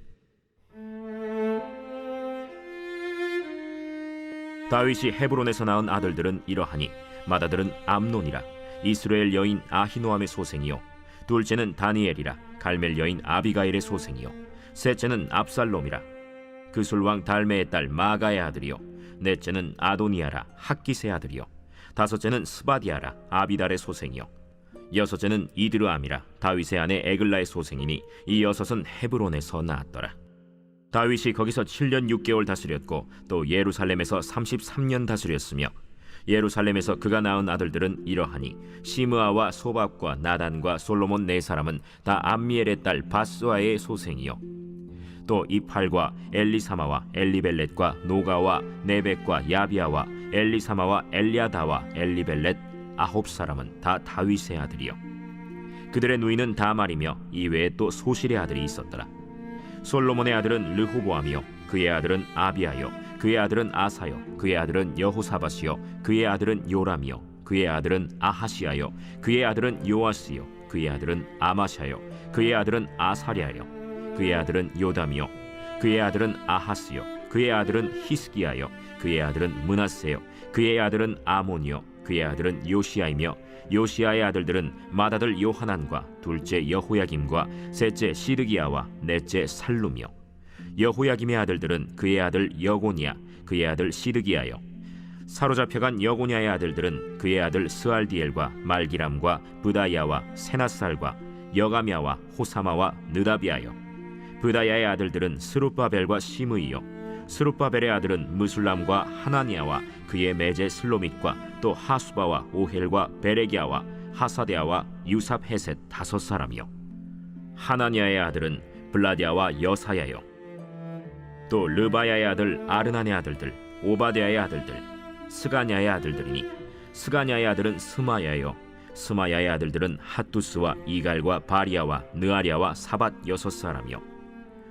다윗이 헤브론에서 낳은 아들들은 이러하니 맏아들은 암논이라. 이스라엘 여인 아히노암의 소생이요 둘째는 다니엘이라. 갈멜 여인 아비가일의 소생이요 셋째는 압살롬이라. 그술왕 달메의 딸 마가의 아들이요 넷째는 아도니아라. 학기스의 아들이요 다섯째는 스바디아라. 아비달의 소생이요 여섯째는 이드르암이라. 다윗의 아내 에글라의 소생이니 이 여섯은 헤브론에서 낳았더라. 다윗이 거기서 7년 6개월 다스렸고 또 예루살렘에서 33년 다스렸으며 예루살렘에서 그가 낳은 아들들은 이러하니 시므아와 소밥과 나단과 솔로몬 네 사람은 다 암미엘의 딸 바스와의 소생이요 또 이팔과 엘리사마와 엘리벨렛과 노가와 네벡과 야비아와 엘리사마와 엘리아다와 엘리벨렛 아홉 사람은 다 다윗의 아들이요 그들의 누이는 다말이며 이외에 또 소실의 아들이 있었더라. 솔로몬의 아들은 르호보암이요 그의 아들은 아비아요 그의 아들은 아사요 그의 아들은 여호사밧이요 그의 아들은 요람이요 그의 아들은 아하시아요 그의 아들은 요아스요 그의 아들은 아마샤요 그의 아들은 아사랴요 그의 아들은 요담이요 그의 아들은 아하스요 그의 아들은 히스기야요 그의 아들은 므낫세요 그의 아들은 아몬이요 그의 아들은 요시야이며 요시야의 아들들은 맏아들 요하난과 둘째 여호야김과 셋째 시드기야와 넷째 살룸이요 여호야김의 아들들은 그의 아들 여고니야 그의 아들 시드기야요 사로잡혀간 여고냐의 아들들은 그의 아들 스알디엘과 말기람과 브다야와 세나살과 여가мя와 호사마와 느다비아요 브다야의 아들들은 스룹바벨과 시므이요 스룹바벨의 아들은 무술람과 하나니아와 그의 매제 슬로밋과 또 하수바와 오헬과 베레기야와 하사데아와 유삽헤셋 5사람이요 하나니아의 아들은 블라디아와 여사야요 또 르바야의 아들 아르난의 아들들 오바데아의 아들들 스가냐의 아들들이니 스가냐의 아들은 스마야요 스마야의 아들들은 핫두스와 이갈과 바리아와 느아랴와 사밧 6사람이요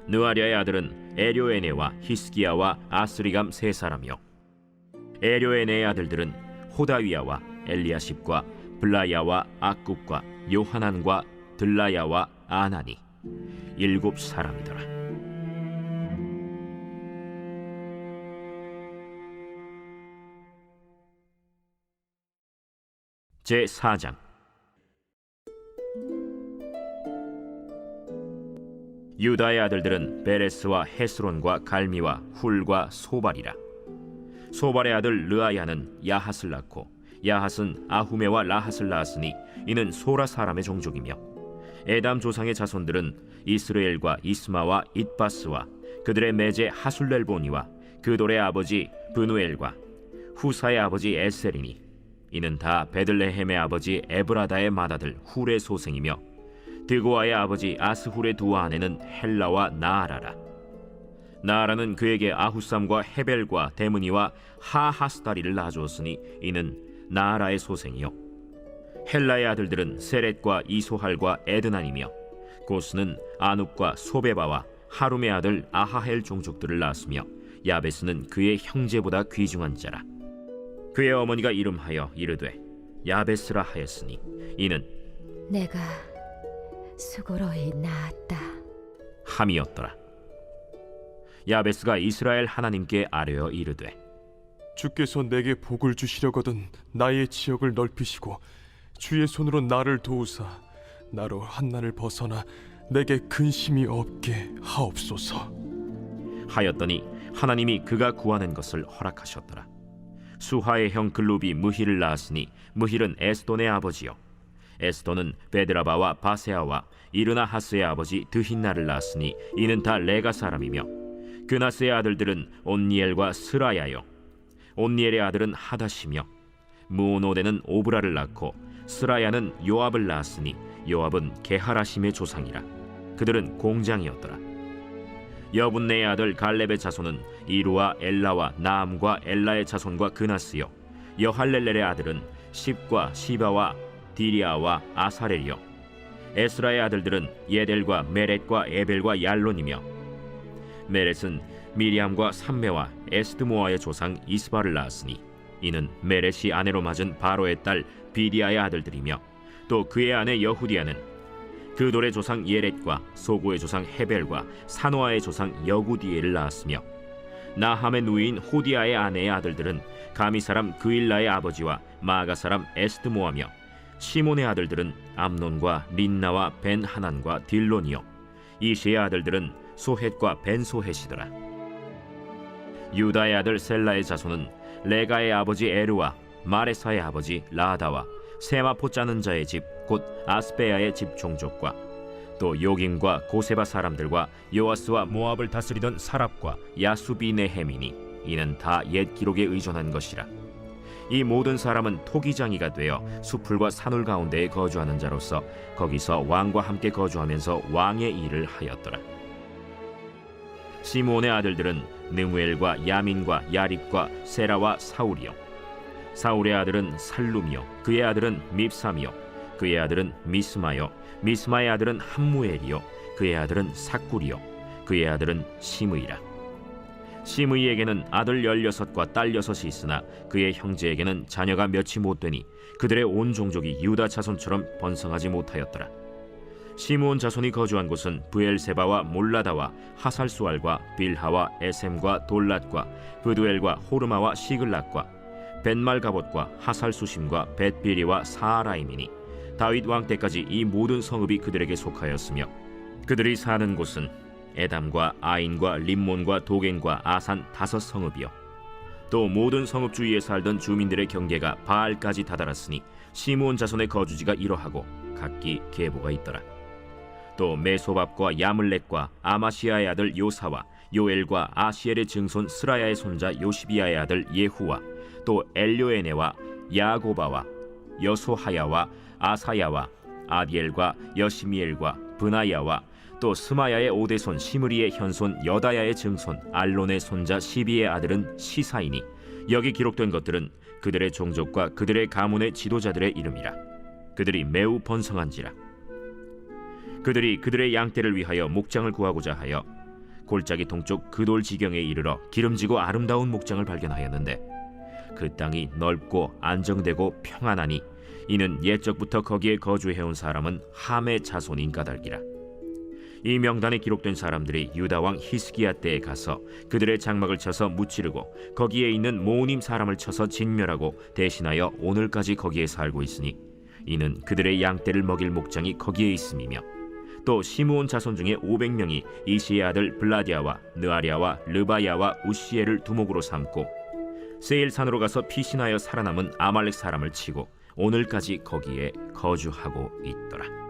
느아랴의 아들은 에료에네와 히스기야와 아스리감 3사람이요 에료에네의 아들들은 호다위야와 엘리야십과 블라야와 악굽과 요하난과 들라야와 아나니 7사람이더라 제4장 유다의 아들들은 베레스와 헤스론과 갈미와 훌과 소발이라 소발의 아들 르아야는 야핫을 낳고 야핫은 아후메와 라핫을 낳았으니 이는 소라 사람의 종족이며 에담 조상의 자손들은 이스라엘과 이스마와 잇바스와 그들의 매제 하술렐보니와 그돌의 아버지 브누엘과 후사의 아버지 에셀이니 이는 다 베들레헴의 아버지 에브라다의 맏아들 훌의 소생이며 드고아의 아버지 아스훌의 두 아내는 헬라와 나아라라 나아라는 그에게 아후삼과 헤벨과 데므니와 하하스다리를 낳아주었으니 이는 나아라의 소생이요 헬라의 아들들은 세렛과 이소할과 에드난이며 고스는 아눕과 소베바와 하룸의 아들 아하헬 종족들을 낳았으며 야베스는 그의 형제보다 귀중한 자라 그의 어머니가 이름하여 이르되 야베스라 하였으니 이는 내가 수고로이 낳았다 함이었더라 야베스가 이스라엘 하나님께 아뢰어 이르되 주께서 내게 복을 주시려거든 나의 지역을 넓히시고 주의 손으로 나를 도우사 나로 한난을 벗어나 내게 근심이 없게 하옵소서 하였더니 하나님이 그가 구하는 것을 허락하셨더라 수하의 형 글룹이 무힐을 낳았으니 무힐은 에스돈의 아버지요 에스돈은 베드라바와 바세아와 이르나하스의 아버지 드힌나를 낳았으니 이는 다 레가 사람이며 그나스의 아들들은 온니엘과 스라야요 온니엘의 아들은 하다시며 무오노데는 오브라를 낳고 스라야는 요압을 낳았으니 요압은 게하라심의 조상이라 그들은 공장이었더라 여분네의 아들 갈렙의 자손은 이루와 엘라와 나암과 엘라의 자손과 그나스요 여할렐렐의 아들은 십과 시바와 디리아와 아사렐이요 에스라의 아들들은 예델과 메렛과 에벨과 얄론이며 메렛은 미리암과 삼메와 에스드모아의 조상 이스바를 낳았으니 이는 메렛이 아내로 맞은 바로의 딸 비디아의 아들들이며 또 그의 아내 여후디아는 그돌의 조상 예렛과 소고의 조상 헤벨과 사노아의 조상 여구디엘을 낳았으며 나함의 누이인 호디아의 아내의 아들들은 가미 사람 그일라의 아버지와 마가 사람 에스드모아며 시몬의 아들들은 암논과 린나와 벤하난과 딜론이요 이시의 아들들은 소헷과 벤소헷이더라 유다의 아들 셀라의 자손은 레가의 아버지 에르와 마레사의 아버지 라다와 세마포 짜는 자의 집 곧 아스베야의 집 종족과 또 요김과 고세바 사람들과 요아스와 모압을 다스리던 사랍과 야수비네헤미니 이는 다 옛 기록에 의존한 것이라 이 모든 사람은 토기장이가 되어 수풀과 산울 가운데에 거주하는 자로서 거기서 왕과 함께 거주하면서 왕의 일을 하였더라 시므온의 아들들은 느무엘과 야민과 야립과 세라와 사울이요 사울의 아들은 살룸이요 그의 아들은 밉삼이요 그의 아들은 미스마요 미스마의 아들은 함무엘이요 그의 아들은 삭굴이요 그의 아들은 시므이라 시므이에게는 아들 16과 딸 6이 있으나 그의 형제에게는 자녀가 몇이 못 되니 그들의 온 종족이 유다 자손처럼 번성하지 못하였더라. 시므온 자손이 거주한 곳은 브엘세바와 몰라다와 하살수알과 빌하와 에셈과 돌랏과 브두엘과 호르마와 시글락과 벳말가봇과 하살수심과 벳비리와 사하라임이니 다윗 왕 때까지 이 모든 성읍이 그들에게 속하였으며 그들이 사는 곳은 에담과 아인과 림몬과 도겐과 아산 5성읍이요 또 모든 성읍 주위에 살던 주민들의 경계가 바알까지 다다랐으니 시므온 자손의 거주지가 이러하고 각기 계보가 있더라. 또 메소밥과 야물렉과 아마시아의 아들 요사와 요엘과 아시엘의 증손 스라야의 손자 요시비야의 아들 예후와 또 엘료에네와 야고바와 여소하야와 아사야와 아디엘과 여시미엘과 브나야와 또 스마야의 오대손 시므리의 현손 여다야의 증손 알론의 손자 시비의 아들은 시사이니 여기 기록된 것들은 그들의 종족과 그들의 가문의 지도자들의 이름이라. 그들이 매우 번성한지라. 그들이 그들의 양떼를 위하여 목장을 구하고자 하여 골짜기 동쪽 그돌 지경에 이르러 기름지고 아름다운 목장을 발견하였는데 그 땅이 넓고 안정되고 평안하니 이는 옛적부터 거기에 거주해온 사람은 함의 자손인 까닭이라. 이 명단에 기록된 사람들이 유다 왕 히스기야 때에 가서 그들의 장막을 쳐서 무찌르고 거기에 있는 모님 사람을 쳐서 진멸하고 대신하여 오늘까지 거기에 살고 있으니 이는 그들의 양떼를 먹일 목장이 거기에 있음이며 또 시므온 자손 중에 500명이 이시의 아들 블라디아와 느아리아와 르바야와 우시엘을 두목으로 삼고 세일산으로 가서 피신하여 살아남은 아말렉 사람을 치고 오늘까지 거기에 거주하고 있더라.